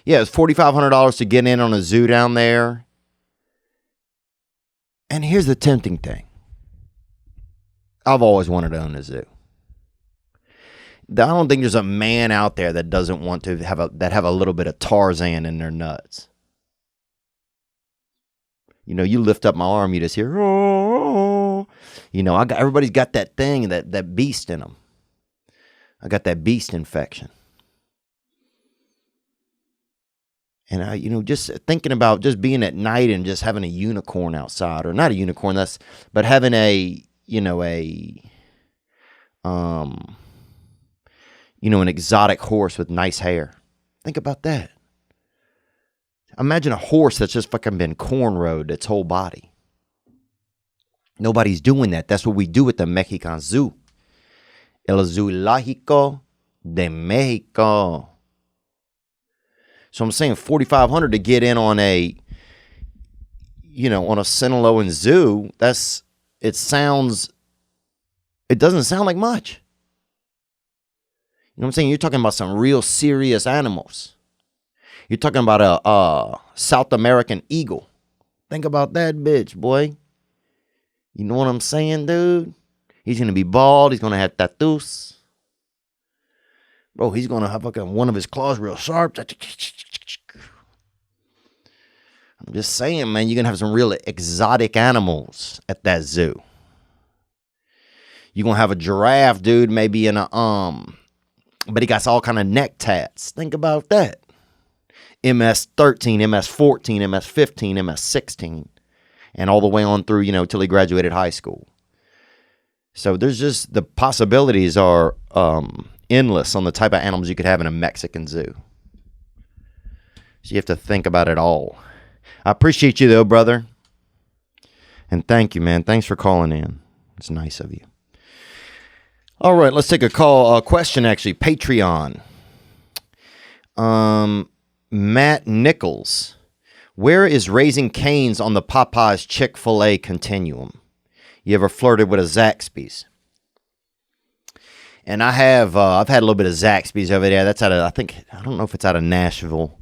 Yeah, it's $4,500 to get in on a zoo down there. And here's the tempting thing. I've always wanted to own a zoo. I don't think there's a man out there that doesn't want to have a little bit of Tarzan in their nuts. You lift up my arm, you just hear, oh. Everybody's got that thing, that beast in them. I got that beast infection. And just thinking about just being at night and just having a unicorn outside, or not a unicorn, but having an exotic horse with nice hair. Think about that. Imagine a horse that's just fucking been cornrowed its whole body. Nobody's doing that. That's what we do at the Mexican Zoo. El Zoológico de Mexico. So I'm saying $4,500 to get in on a Sinaloan zoo. It doesn't sound like much. You know what I'm saying? You're talking about some real serious animals. You're talking about a South American eagle. Think about that bitch, boy. You know what I'm saying, dude? He's going to be bald. He's going to have tattoos. Bro, he's going to have one of his claws real sharp. I'm just saying, man, you're going to have some real exotic animals at that zoo. You're going to have a giraffe, dude, maybe in but he got all kind of neck tats. Think about that. MS-13, MS-14, MS-15, MS-16, and all the way on through, till he graduated high school. So there's just, the possibilities are endless on the type of animals you could have in a Mexican zoo. So you have to think about it all. I appreciate you though, brother. And thank you, man. Thanks for calling in. It's nice of you. All right, let's take a question, actually. Patreon. Matt Nichols. Where is Raising Cane's on the Popeyes Chick-fil-A continuum? You ever flirted with a Zaxby's? And I've had a little bit of Zaxby's over there. That's I don't know if it's out of Nashville,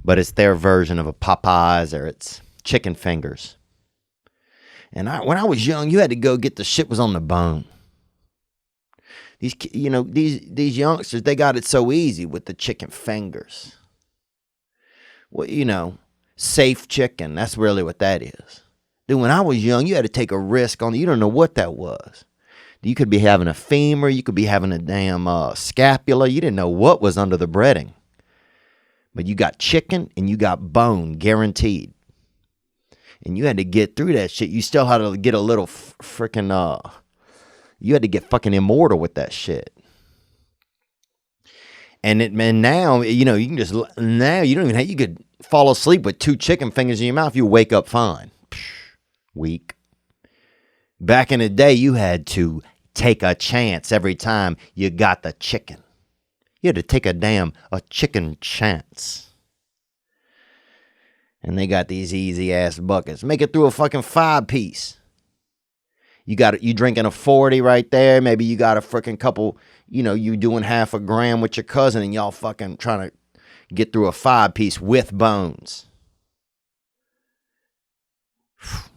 but it's their version of a Popeyes, or it's chicken fingers. And when I was young, you had to go get the shit was on the bone. These youngsters, they got it so easy with the chicken fingers. Well, safe chicken. That's really what that is. Dude, when I was young, you had to take a risk on it. You don't know what that was. You could be having a femur. You could be having a damn scapula. You didn't know what was under the breading. But you got chicken and you got bone, guaranteed. And you had to get through that shit. You still had to get a little freaking... You had to get fucking immortal with that shit. And now, you can just... Now, you don't even have... You could fall asleep with 2 chicken fingers in your mouth. You wake up fine. Weak. Back in the day, you had to take a chance every time you got the chicken. You had to take a chicken chance. And they got these easy ass buckets. Make it through a fucking 5-piece. You drinking a 40 right there. Maybe you got a freaking couple, you doing half a gram with your cousin and y'all fucking trying to get through a 5-piece with bones.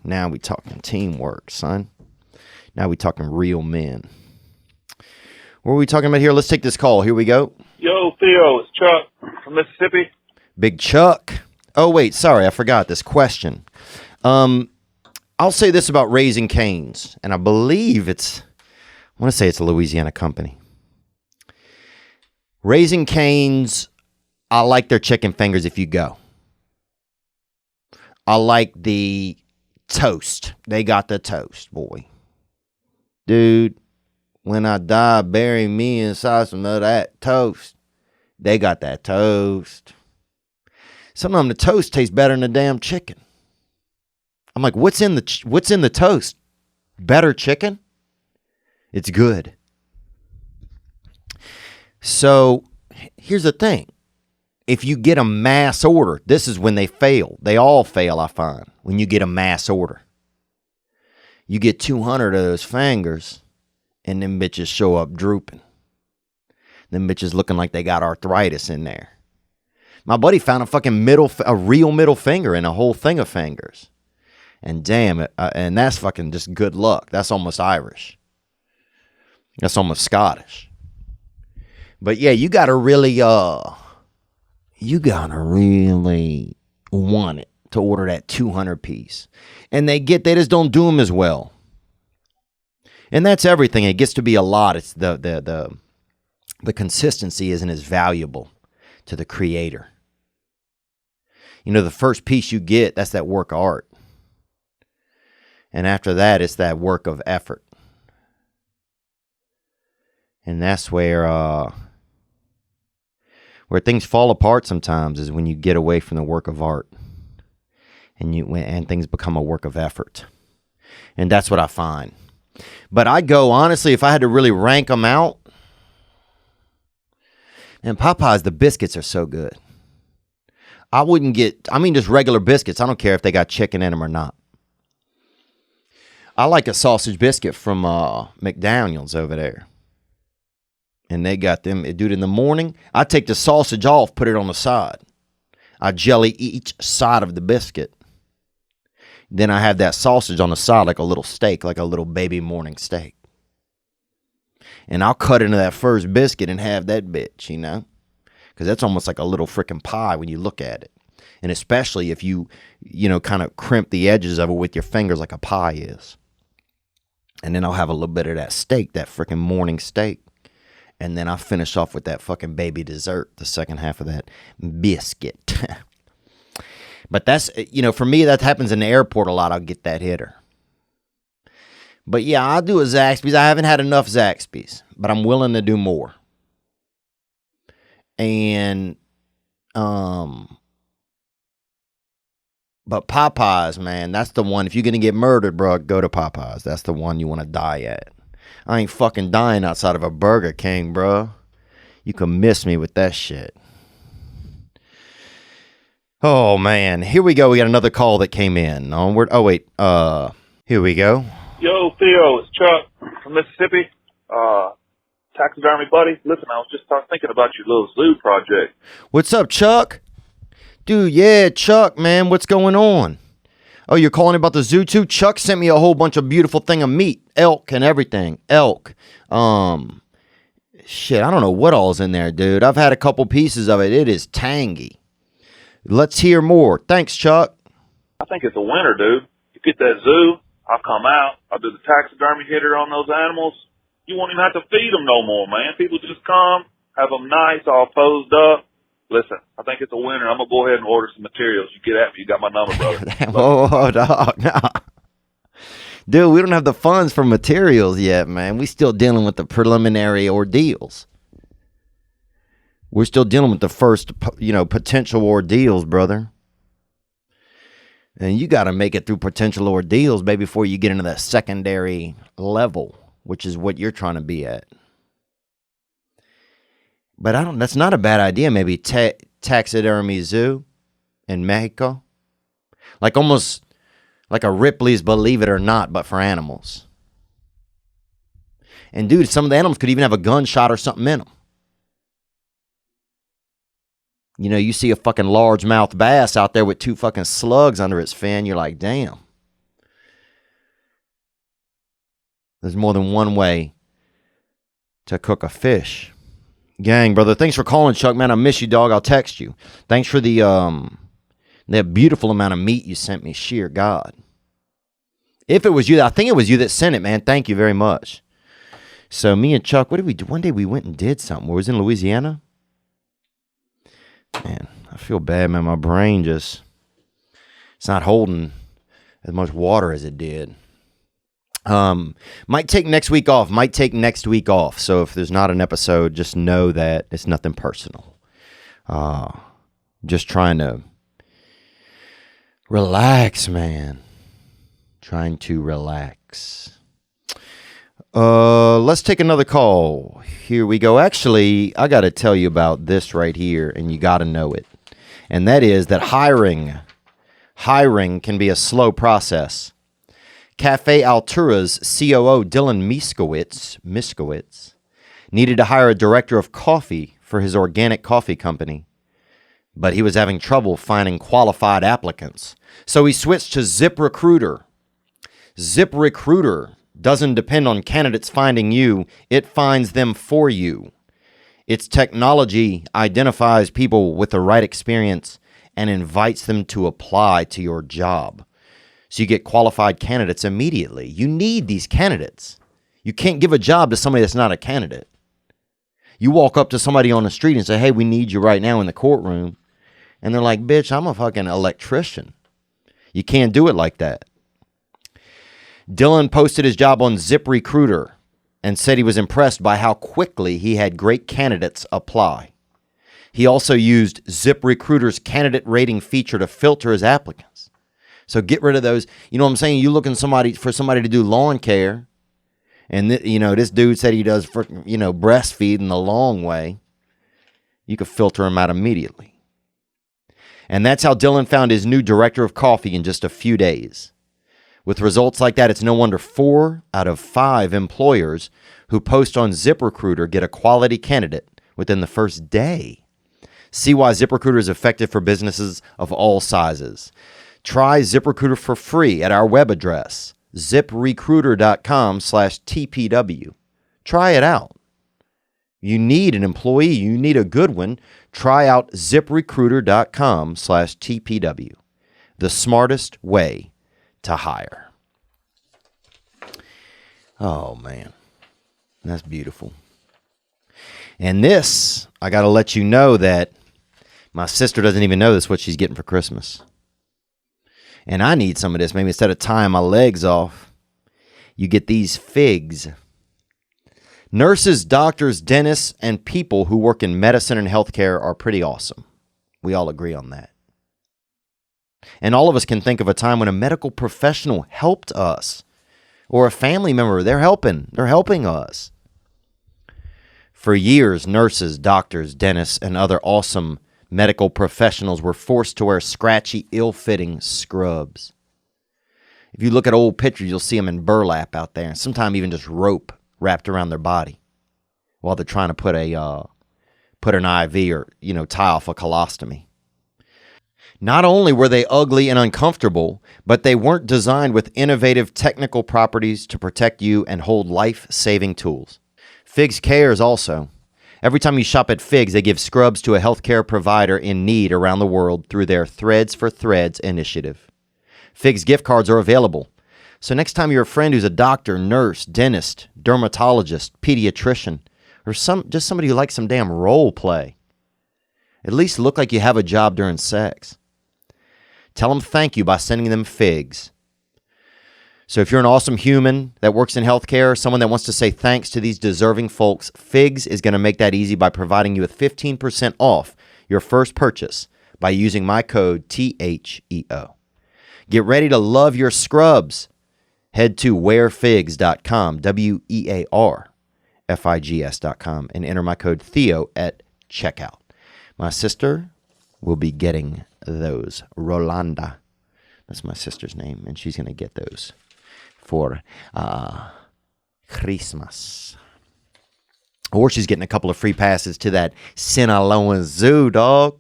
Now we talking teamwork, son. Now we talking real men. What are we talking about here? Let's take this call. Here we go. Yo, Theo, it's Chuck from Mississippi. Big Chuck. Oh, wait, sorry, I forgot this question. I'll say this about Raising Cane's, and I believe it's want to say it's a Louisiana company. Raising Cane's, I like their chicken fingers if you go. I like the toast. They got the toast, boy. Dude, when I die, bury me inside some of that toast. They got that toast. Some of them, the toast tastes better than the damn chicken. I'm like, what's in the toast? Better chicken? It's good. So here's the thing. If you get a mass order, this is when they fail. They all fail, I find, when you get a mass order. You get 200 of those fingers, and them bitches show up drooping. Them bitches looking like they got arthritis in there. My buddy found a real middle finger in a whole thing of fingers. And damn it, and that's fucking just good luck. That's almost Irish. That's almost Scottish. But yeah, you gotta really want it to order that 200 piece. And they just don't do them as well. And that's everything. It gets to be a lot. It's the consistency isn't as valuable to the creator. You know, the first piece you get, that's that work of art. And after that, it's that work of effort. And that's where things fall apart sometimes, is when you get away from the work of art. And things become a work of effort. And that's what I find. But I go, honestly, if I had to really rank them out, and Popeyes, the biscuits are so good. Just regular biscuits. I don't care if they got chicken in them or not. I like a sausage biscuit from McDonald's over there. And they got them, dude, in the morning. I take the sausage off, put it on the side. I jelly each side of the biscuit. Then I have that sausage on the side like a little steak, like a little baby morning steak. And I'll cut into that first biscuit and have that bitch, you know? Because that's almost like a little freaking pie when you look at it. And especially if you kind of crimp the edges of it with your fingers like a pie is. And then I'll have a little bit of that steak, that freaking morning steak. And then I'll finish off with that fucking baby dessert, the second half of that biscuit. But that's, for me, that happens in the airport a lot. I'll get that hitter. But yeah, I'll do a Zaxby's. I haven't had enough Zaxby's, but I'm willing to do more. And, but Popeyes, man, that's the one. If you're going to get murdered, bro, go to Popeyes. That's the one you want to die at. I ain't fucking dying outside of a Burger King, bro. You can miss me with that shit. Oh, man. Here we go. We got another call that came in. Onward. Oh, wait. Here we go. Yo, Theo, it's Chuck from Mississippi. Taxidermy buddy. Listen, I was just thinking about your little zoo project. What's up, Chuck? Dude, yeah, Chuck, man. What's going on? Oh, you're calling about the zoo too? Chuck sent me a whole bunch of beautiful thing of meat. Elk and everything. Elk. Shit, I don't know what all's in there, dude. I've had a couple pieces of it. It is tangy. Let's hear more. Thanks, Chuck. I think it's a winner, dude. You get that zoo, I'll come out, I'll do the taxidermy hitter on those animals. You won't even have to feed them no more, man. People just come, have them nice, all posed up. Listen, I think it's a winner. I'm going to go ahead and order some materials. You get at me. You got my number, brother. Whoa, dog. No. Dude, we don't have the funds for materials yet, man. We still dealing with the preliminary ordeals. We're still dealing with the first, potential ordeals, brother. And you got to make it through potential ordeals, baby, before you get into that secondary level, which is what you're trying to be at. But that's not a bad idea. Maybe taxidermy zoo in Mexico. Like almost like a Ripley's Believe It or Not, but for animals. And dude, some of the animals could even have a gunshot or something in them. You see a fucking largemouth bass out there with 2 fucking slugs under its fin. You're like, damn. There's more than one way to cook a fish. Gang, brother. Thanks for calling, Chuck, man. I miss you, dog. I'll text you. Thanks for that beautiful amount of meat you sent me. Sheer God. If it was you, I think it was you that sent it, man. Thank you very much. So me and Chuck, what did we do? One day we went and did something. We was in Louisiana. Man, I feel bad, man. My brain it's not holding as much water as it did. Might take next week off. So if there's not an episode, just know that it's nothing personal. Just trying to relax, man. Trying to relax. Let's take another call. Here we go. Actually, I got to tell you about this right here, and you got to know it. And that is that hiring can be a slow process. Cafe Altura's COO, Dylan Miskowitz, needed to hire a director of coffee for his organic coffee company, but he was having trouble finding qualified applicants. So he switched to ZipRecruiter. ZipRecruiter doesn't depend on candidates finding you, it finds them for you. Its technology identifies people with the right experience and invites them to apply to your job. So you get qualified candidates immediately. You need these candidates. You can't give a job to somebody that's not a candidate. You walk up to somebody on the street and say, hey, we need you right now in the courtroom. And they're like, bitch, I'm a fucking electrician. You can't do it like that. Dylan posted his job on ZipRecruiter and said he was impressed by how quickly he had great candidates apply. He also used ZipRecruiter's candidate rating feature to filter his applicants. So get rid of those. You know what I'm saying? You looking for somebody to do lawn care. And, this dude said he does, breastfeeding the long way. You could filter him out immediately. And that's how Dylan found his new director of coffee in just a few days. With results like that, it's no wonder 4 out of 5 employers who post on ZipRecruiter get a quality candidate within the first day. See why ZipRecruiter is effective for businesses of all sizes. Try ZipRecruiter for free at our web address, ZipRecruiter.com/TPW. Try it out. You need an employee. You need a good one. Try out ZipRecruiter.com/TPW. The smartest way to hire. Oh, man. That's beautiful. And this, I got to let you know that my sister doesn't even know this, what she's getting for Christmas. And I need some of this. Maybe instead of tying my legs off, you get these figs. Nurses, doctors, dentists, and people who work in medicine and healthcare are pretty awesome. We all agree on that. And all of us can think of a time when a medical professional helped us, or a family member. They're helping us. For years, nurses, doctors, dentists, and other awesome medical professionals were forced to wear scratchy, ill-fitting scrubs. If you look at old pictures, you'll see them in burlap out there, and sometimes even just rope wrapped around their body while they're trying to put an IV or tie off a colostomy. Not only were they ugly and uncomfortable, but they weren't designed with innovative technical properties to protect you and hold life-saving tools. Figs cares also. Every time you shop at Figs, they give scrubs to a healthcare provider in need around the world through their Threads for Threads initiative. Figs gift cards are available. So next time you're a friend who's a doctor, nurse, dentist, dermatologist, pediatrician, or just somebody who likes some damn role play, at least look like you have a job during sex. Tell them thank you by sending them figs. So if you're an awesome human that works in healthcare, someone that wants to say thanks to these deserving folks, Figs is going to make that easy by providing you with 15% off your first purchase by using my code THEO. Get ready to love your scrubs. Head to wearfigs.com, WEARFIGS.com, and enter my code Theo at checkout. My sister will be getting those. Rolanda. That's my sister's name, and she's going to get those for Christmas. Or she's getting a couple of free passes to that Sinaloa Zoo, dog.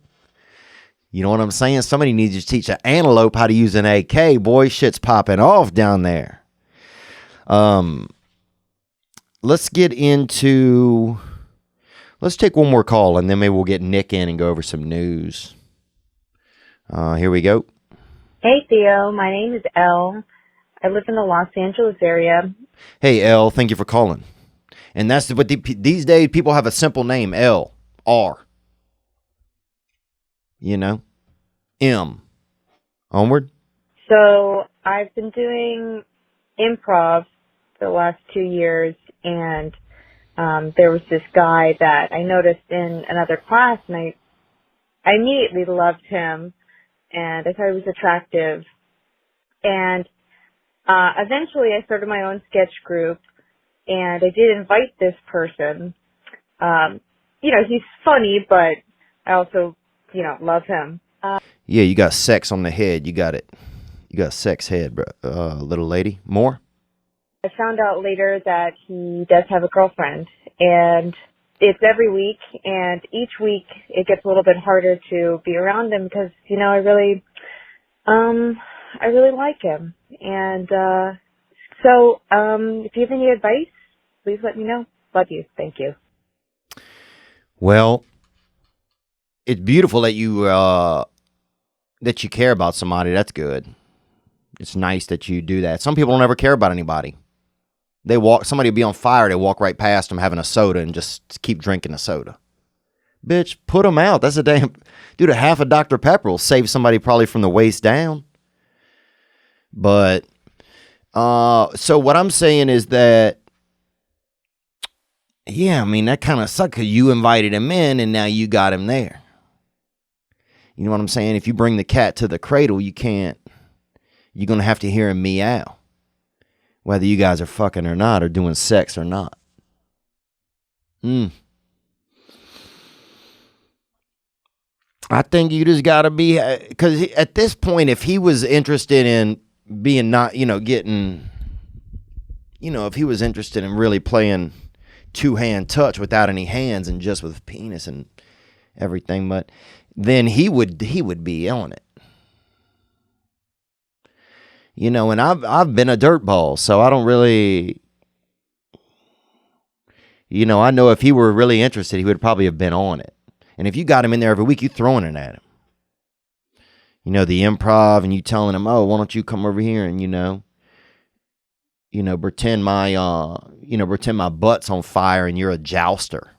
You know what I'm saying? Somebody needs to teach an antelope how to use an AK. Boy, shit's popping off down there. Let's take one more call, and then maybe we'll get Nick in and go over some news. Here we go. Hey, Theo. My name is Elle. I live in the Los Angeles area. Hey, Elle. Thank you for calling. And that's what these days people have a simple name, L, R, M. Onward. So I've been doing improv for the last 2 years, and there was this guy that I noticed in another class, and I immediately loved him, and I thought he was attractive. And eventually I started my own sketch group, and I did invite this person. He's funny, but I also, love him. Yeah, you got sex on the head. You got it. You got sex head, bro. Little lady. More? I found out later that he does have a girlfriend, and it's every week, and each week it gets a little bit harder to be around him because, I really like him. And so if you have any advice, please let me know. Love you. Thank you. Well, it's beautiful that you care about somebody. That's good. It's nice that you do that. Some people don't ever care about anybody. Somebody will be on fire. They walk right past them having a soda and just keep drinking the soda. Bitch, put them out. That's a damn, dude, a half a Dr. Pepper will save somebody probably from the waist down. But, so what I'm saying is that, yeah, I mean, that kind of sucks because you invited him in and now you got him there. You know what I'm saying? If you bring the cat to the cradle, you're going to have to hear him meow. Whether you guys are fucking or not, or doing sex or not. I think you just got to be, because at this point, if he was interested in being not, getting, if he was interested in really playing two-hand touch without any hands and just with penis and everything, but then he would be on it. And I've been a dirtball, so I don't really, I know if he were really interested, he would probably have been on it. And if you got him in there every week, you throwing it at him. The improv, and you telling him, oh, why don't you come over here and, pretend my butt's on fire and you're a jouster.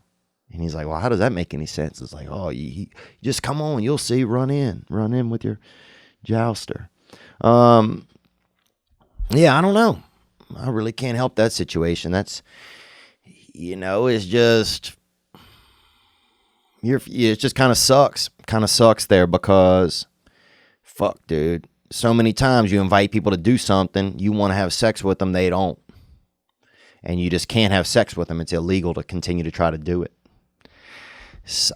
And he's like, well, how does that make any sense? It's like, oh, you just come on, you'll see, run in with your jouster. Yeah, I don't know. I really can't help that situation. That's, it's just, it just kind of sucks. Kind of sucks there because, fuck, dude. So many times you invite people to do something, you want to have sex with them, they don't. And you just can't have sex with them. It's illegal to continue to try to do it.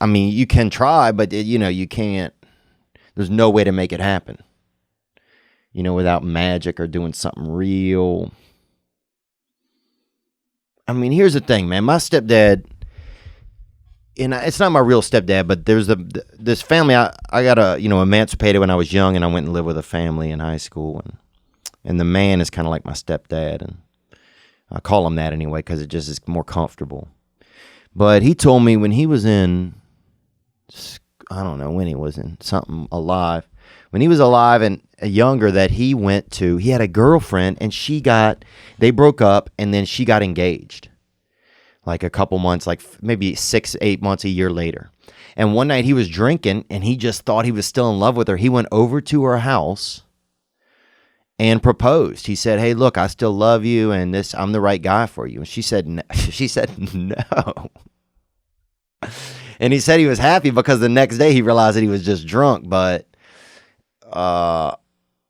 I mean, you can try, but, you can't. There's no way to make it happen. Without magic or doing something real. I mean, here's the thing, man. My stepdad, and it's not my real stepdad, but there's this family. I got emancipated when I was young, and I went and lived with a family in high school, and the man is kind of like my stepdad, and I call him that anyway because it just is more comfortable. But he told me when he was in, I don't know when he was in something alive. When he was alive and younger, that he had a girlfriend, and they broke up, and then she got engaged. Like a couple months, like maybe 6-8 months, a year later. And one night he was drinking, and he just thought he was still in love with her. He went over to her house and proposed. He said, hey, look, I still love you, and I'm the right guy for you. And she said no. And he said he was happy because the next day he realized that he was just drunk, but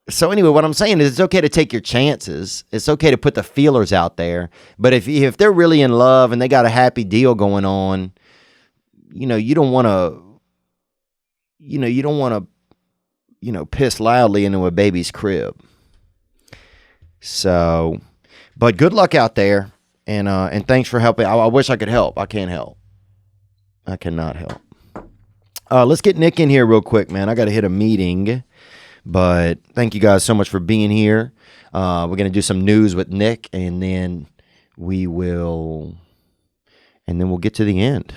so anyway, what I'm saying is it's okay to take your chances. It's okay to put the feelers out there. But if they're really in love and they got a happy deal going on, you don't want to, piss loudly into a baby's crib. So, but good luck out there. And thanks for helping. I wish I could help. I can't help. I cannot help. Let's get Nick in here real quick, man. I got to hit a meeting. But thank you guys so much for being here. We're going to do some news with Nick, and then we'll get to the end.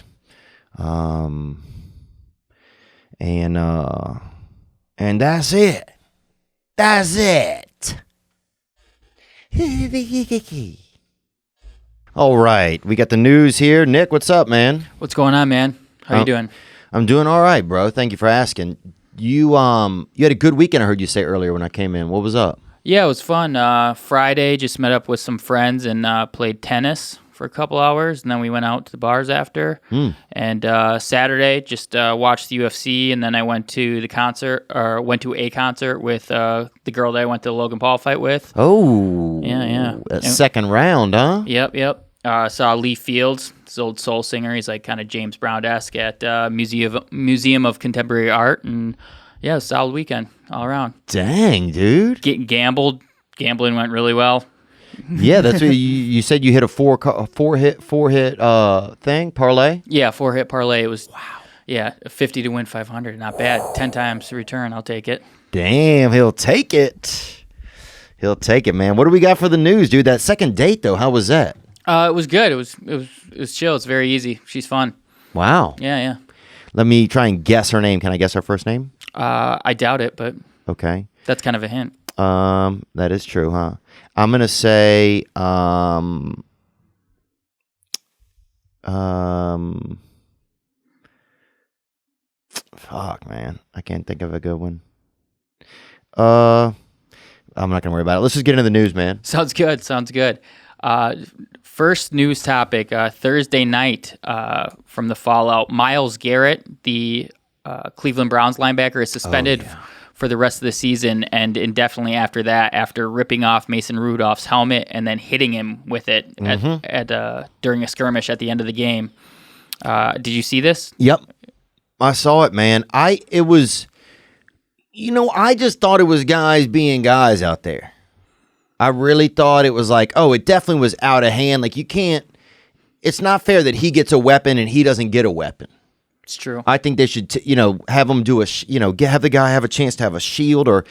And that's it. That's it. All right, we got the news here. Nick, what's up, man? What's going on, man? How you doing? I'm doing all right, bro. Thank you for asking. You had a good weekend, I heard you say earlier when I came in. What was up? Yeah, it was fun. Friday, just met up with some friends and played tennis for a couple hours, and then we went out to the bars after. And Saturday, just watched the UFC, and then I went to a concert with the girl that I went to the Logan Paul fight with. Oh, yeah. That second round, huh? Yep. Saw Lee Fields, his old soul singer. He's like kind of James Brown-esque at Museum of Contemporary Art, and yeah, solid weekend all around. Dang, dude. Gambling went really well. Yeah, that's what you said. You hit a four hit thing parlay. Yeah, 4-hit parlay. It was 50 to win 500. Not bad. 10 times the return. I'll take it. Damn, he'll take it. He'll take it, man. What do we got for the news, dude? That second date though, how was that? It was good. It was chill. It's very easy. She's fun. Wow. Yeah. Let me try and guess her name. Can I guess her first name? I doubt it, but okay. That's kind of a hint. That is true, huh? I'm gonna say fuck, man. I can't think of a good one. I'm not gonna worry about it. Let's just get into the news, man. Sounds good. First news topic, Thursday night from the fallout. Myles Garrett, the Cleveland Browns linebacker, is suspended for the rest of the season and indefinitely after that, after ripping off Mason Rudolph's helmet and then hitting him with it during a skirmish at the end of the game. Did you see this? Yep. I saw it, man. I just thought it was guys being guys out there. I really thought it was like, it definitely was out of hand. Like, it's not fair that he gets a weapon and he doesn't get a weapon. It's true. I think they should, have him do have the guy have a chance to have a shield or,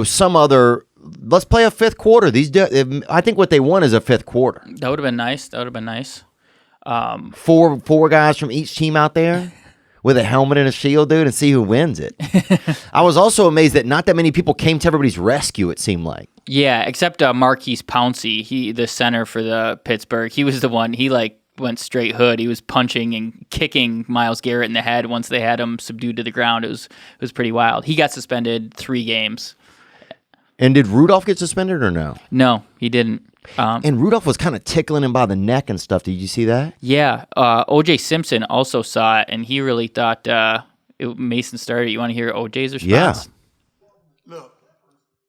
some other. Let's play a fifth quarter. I think what they want is a fifth quarter. That would have been nice. Four guys from each team out there with a helmet and a shield, dude, and see who wins it. I was also amazed that not that many people came to everybody's rescue, it seemed like. Yeah, except Marquise Pouncey, the center for the Pittsburgh. He was the one, he went straight hood. He was punching and kicking Myles Garrett in the head once they had him subdued to the ground. It was pretty wild. He got suspended 3 games. And did Rudolph get suspended or no? No, he didn't. And Rudolph was kind of tickling him by the neck and stuff. Did you see that? Yeah. O.J. Simpson also saw it, and he really thought Mason started. You want to hear O.J.'s response? Yeah. Look,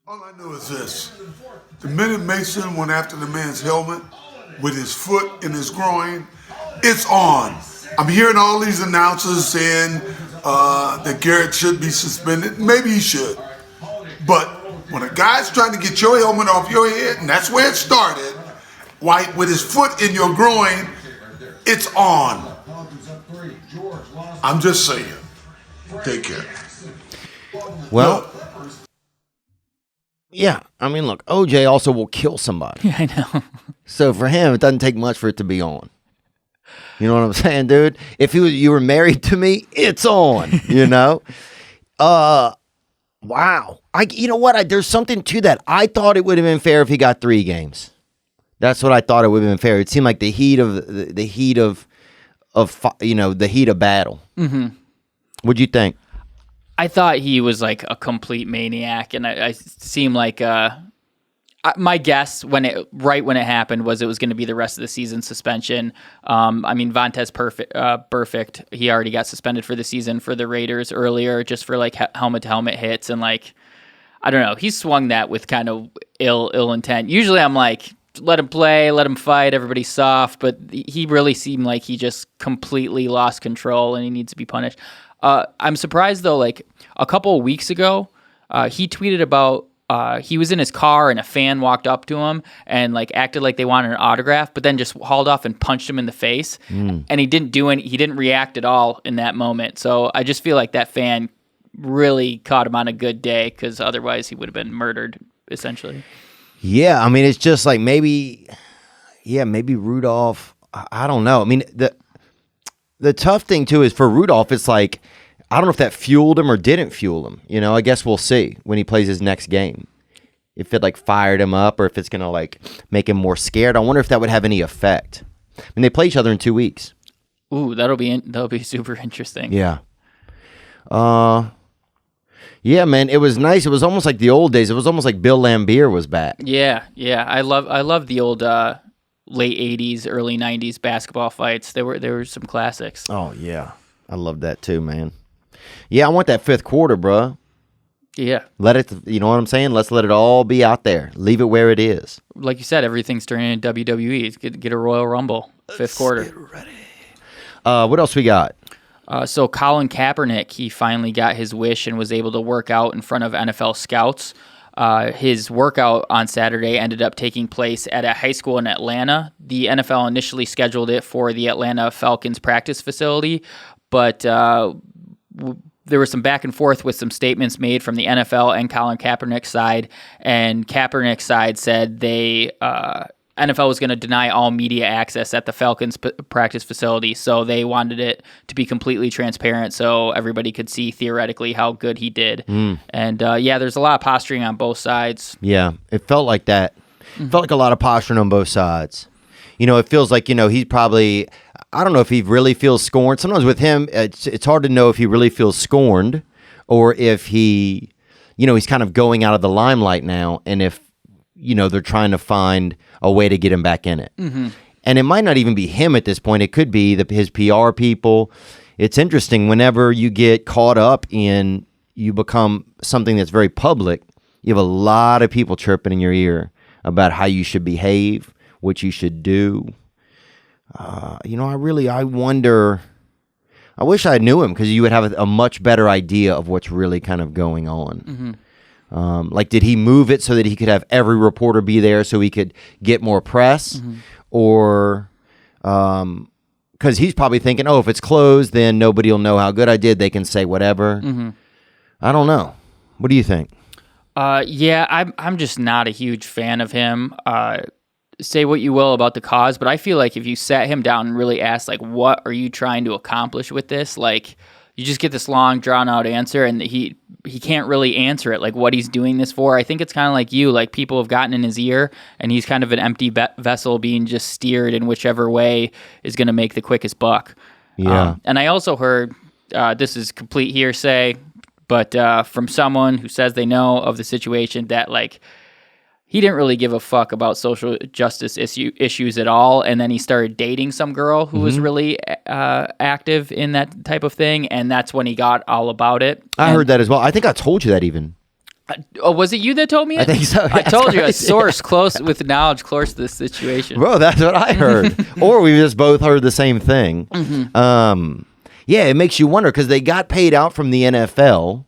all I know is this. The minute Mason went after the man's helmet with his foot in his groin, it's on. I'm hearing all these announcers saying that Garrett should be suspended. Maybe he should. But when a guy's trying to get your helmet off your head, and that's where it started, with his foot in your groin, it's on. I'm just saying. Take care. Well, yeah. I mean, look, OJ also will kill somebody. Yeah, I know. So for him, it doesn't take much for it to be on. You know what I'm saying, dude? If you were married to me, it's on. Wow. You know what? There's something to that. I thought it would have been fair if he got 3 games. That's what I thought it would have been fair. It seemed like the heat of battle. Mm-hmm. What'd you think? I thought he was like a complete maniac, and I seemed like my guess when it happened was it was going to be the rest of the season suspension. Vontaze Burfict, he already got suspended for the season for the Raiders earlier, just for like helmet to helmet hits, and like I don't know, he swung that with kind of ill intent. Usually I'm like, let him play, let him fight, everybody's soft, but he really seemed like he just completely lost control and he needs to be punished. I'm surprised though, like a couple of weeks ago, he tweeted about he was in his car and a fan walked up to him and like acted like they wanted an autograph, but then just hauled off and punched him in the face. And he didn't react at all in that moment. So I just feel like that fan really caught him on a good day, because otherwise he would have been murdered essentially. Yeah, I mean, it's just like maybe Rudolph. I don't know. I mean, the tough thing too is for Rudolph, it's like, I don't know if that fueled him or didn't fuel him. I guess we'll see when he plays his next game. If it like fired him up or if it's gonna like make him more scared. I wonder if that would have any effect. I mean, they play each other in 2 weeks. Ooh, that'll be super interesting. Yeah. Yeah, man, it was nice. It was almost like the old days. It was almost like Bill Laimbeer was back. Yeah. I love the old late 80s, early 90s basketball fights. There were some classics. Oh, yeah. I love that too, man. Yeah, I want that fifth quarter, bro. Yeah. Let it, you know what I'm saying? Let's let it all be out there. Leave it where it is. Like you said, everything's turning into WWE. Get a Royal Rumble, fifth quarter. Get ready. What else we got? So Colin Kaepernick, he finally got his wish and was able to work out in front of NFL scouts. His workout on Saturday ended up taking place at a high school in Atlanta. The NFL initially scheduled it for the Atlanta Falcons practice facility, but there was some back and forth with some statements made from the NFL and Colin Kaepernick's side, and Kaepernick's side said NFL was going to deny all media access at the Falcons practice facility, so they wanted it to be completely transparent so everybody could see theoretically how good he did. And there's a lot of posturing on both sides. Yeah, it felt like that. It felt like a lot of posturing on both sides. You know, it feels like, you know, he's probably, I don't know if he really feels scorned. Sometimes with him, it's hard to know if he really feels scorned or if he, you know, he's kind of going out of the limelight now, and if, you know, they're trying to find a way to get him back in it. And it might not even be him at this point. It could be his PR people. It's interesting. Whenever you get caught up in, you become something that's very public, you have a lot of people chirping in your ear about how you should behave, what you should do. You know, I wonder, I wish I knew him because you would have a much better idea of what's really kind of going on. Like, did he move it so that he could have every reporter be there so he could get more press? Or, because he's probably thinking, oh, if it's closed, then nobody will know how good I did. They can say whatever. I don't know. What do you think? I'm just not a huge fan of him. Say what you will about the cause, but I feel like if you sat him down and really asked, like, what are you trying to accomplish with this? Like, you just get this long, drawn-out answer, and he can't really answer it, like what he's doing this for. I think it's kind of like you, like people have gotten in his ear, and he's kind of an empty vessel being just steered in whichever way is going to make the quickest buck. Yeah. And I also heard, this is complete hearsay, but from someone who says they know of the situation, that like he didn't really give a fuck about social justice issues at all, and then he started dating some girl who was really active in that type of thing, and that's when he got all about it. I heard that as well. I think I told you that even. Was it you that told me it? I think so. I told you, a source close with knowledge close to this situation. Bro, that's what I heard. Or we just both heard the same thing. Yeah, it makes you wonder because they got paid out from the NFL.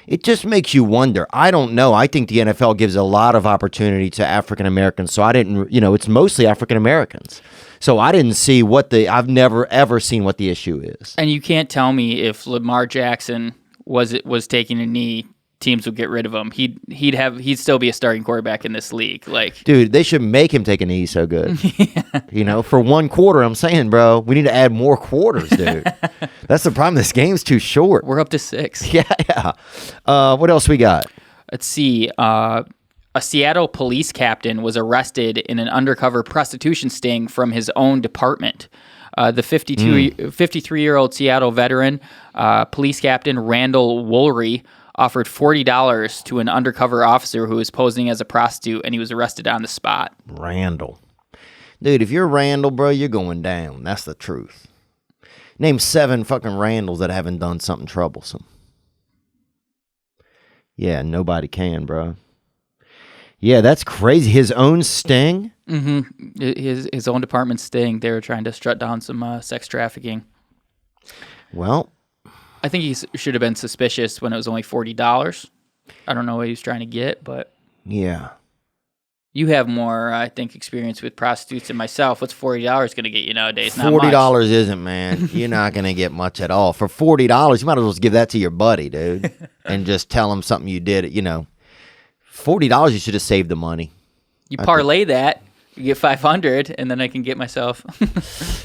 It just makes you wonder. I don't know. I think the NFL gives a lot of opportunity to African Americans. So I didn't, you know, it's mostly African Americans. So I didn't see I've never ever seen what the issue is. And you can't tell me if Lamar Jackson was taking a knee, teams would get rid of him. He'd still be a starting quarterback in this league. Like, dude, they should make him take a knee so good. You know, for one quarter, I'm saying, bro, we need to add more quarters, dude. That's the problem. This game's too short. We're up to 6. Yeah. What else we got? Let's see. A Seattle police captain was arrested in an undercover prostitution sting from his own department. The 53-year-old Seattle veteran, police captain Randall Woolery, offered $40 to an undercover officer who was posing as a prostitute, and he was arrested on the spot. Randall. Dude, if you're Randall, bro, you're going down. That's the truth. Name 7 fucking Randalls that haven't done something troublesome. Yeah, nobody can, bro. Yeah, that's crazy. His own sting? His own department sting. They were trying to strut down some sex trafficking. Well, I think he should have been suspicious when it was only $40. I don't know what he was trying to get, but yeah. You have more, I think, experience with prostitutes than myself. What's $40 going to get you nowadays? Not $40 much. Isn't, man. You're not going to get much at all. For $40, you might as well just give that to your buddy, dude, and just tell him something you did. You know, $40, you should have saved the money. You parlay that, you get $500, and then I can get myself.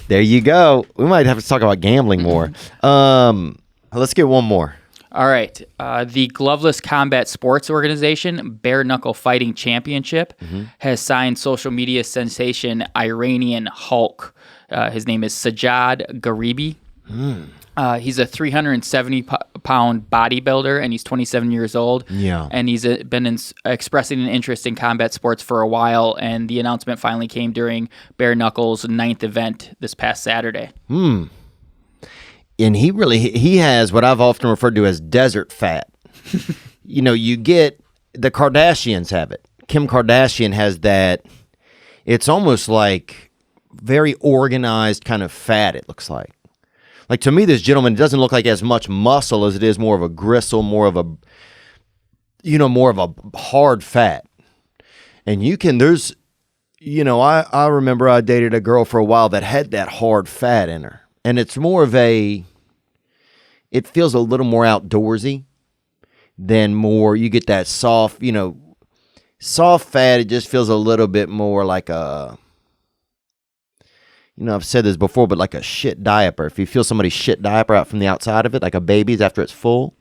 There you go. We might have to talk about gambling more. Let's get one more. All right. The Gloveless Combat Sports Organization, Bare Knuckle Fighting Championship, has signed social media sensation Iranian Hulk. His name is Sajjad Garibi. He's a 370-pound bodybuilder, and he's 27 years old. Yeah. And he's been expressing an interest in combat sports for a while, and the announcement finally came during Bare Knuckle's 9th event this past Saturday. And he has what I've often referred to as desert fat. You get, the Kardashians have it. Kim Kardashian has that, it's almost like very organized kind of fat, it looks like. Like, to me, this gentleman doesn't look like as much muscle as it is more of a gristle, more of a hard fat. And I remember I dated a girl for a while that had that hard fat in her. And it's more of it feels a little more outdoorsy than you get that soft, soft fat. It just feels a little bit more like I've said this before, but like a shit diaper. If you feel somebody's shit diaper out from the outside of it, like a baby's after it's full,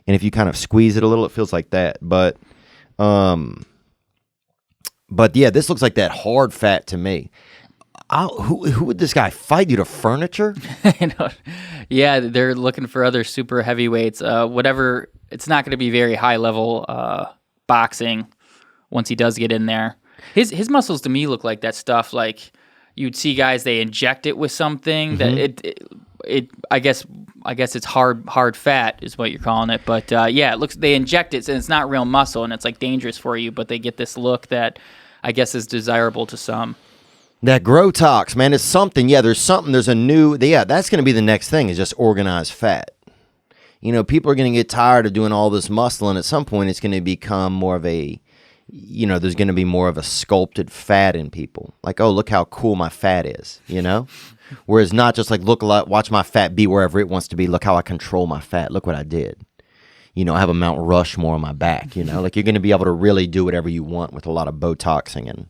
and if you kind of squeeze it a little, it feels like that. But yeah, this looks like that hard fat to me. Who would this guy fight? You to furniture? Yeah, they're looking for other super heavyweights. Whatever, it's not going to be very high level boxing once he does get in there. His muscles to me look like that stuff like you'd see guys, they inject it with something that I guess it's hard fat is what you're calling it. But they inject it and it's not real muscle and it's like dangerous for you, but they get this look that I guess is desirable to some. That Grotox, man, is something. Yeah, there's a new, that's going to be the next thing is just organized fat. People are going to get tired of doing all this muscle, and at some point it's going to become more of there's going to be more of a sculpted fat in people. Like, oh, look how cool my fat is, Whereas not just like, watch my fat be wherever it wants to be. Look how I control my fat. Look what I did. I have a Mount Rushmore on my back, Like, you're going to be able to really do whatever you want with a lot of Botoxing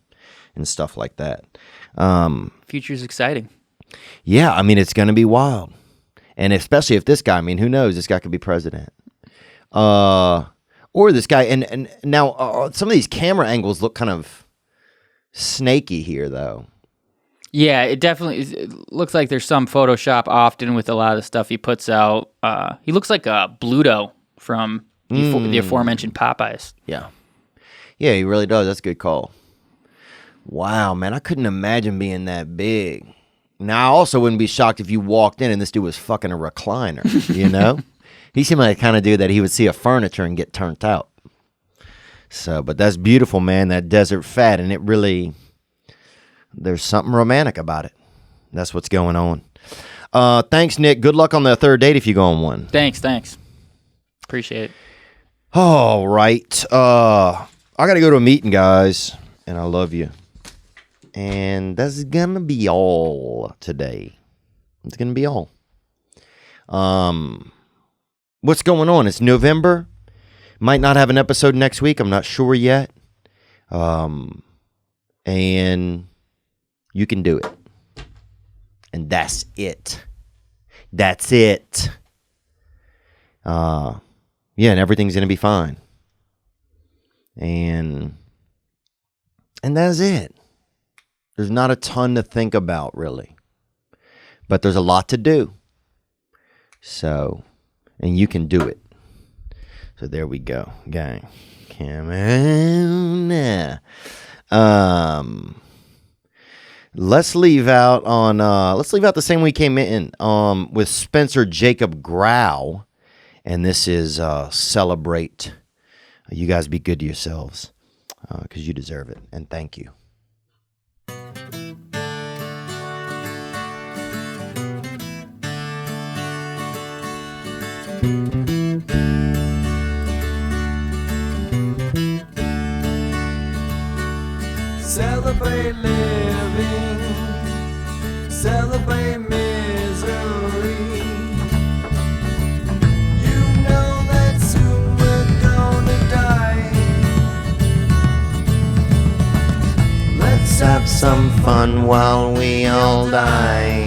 and stuff like that. Future's exciting. Yeah, I mean, it's going to be wild. And especially if this guy, who knows, this guy could be president. Or this guy, and now some of these camera angles look kind of snaky here, though. Yeah, it looks like there's some Photoshop often with a lot of the stuff he puts out. He looks like a Bluto from the aforementioned Popeyes. Yeah. Yeah, he really does. That's a good call. Wow, man, I couldn't imagine being that big. Now, I also wouldn't be shocked if you walked in and this dude was fucking a recliner, He seemed like the kind of dude that he would see a furniture and get turned out. So, but that's beautiful, man, that desert fat, and it really, there's something romantic about it. That's what's going on. Thanks, Nick. Good luck on the third date if you go on one. Thanks. Appreciate it. All right. I got to go to a meeting, guys, and I love you. And that's going to be all today. It's going to be all. What's going on? It's November. Might not have an episode next week. I'm not sure yet. And you can do it. And that's it. That's it. And everything's going to be fine. And that's it. There's not a ton to think about, really. But there's a lot to do. So, and you can do it. So there we go, gang. Come on. Let's leave out the same we came in with Spencer Jacob Grau. And this is Celebrate. You guys be good to yourselves because you deserve it. And thank you. Celebrate living, celebrate misery. You know that soon we're gonna die. Let's have some fun while we all die.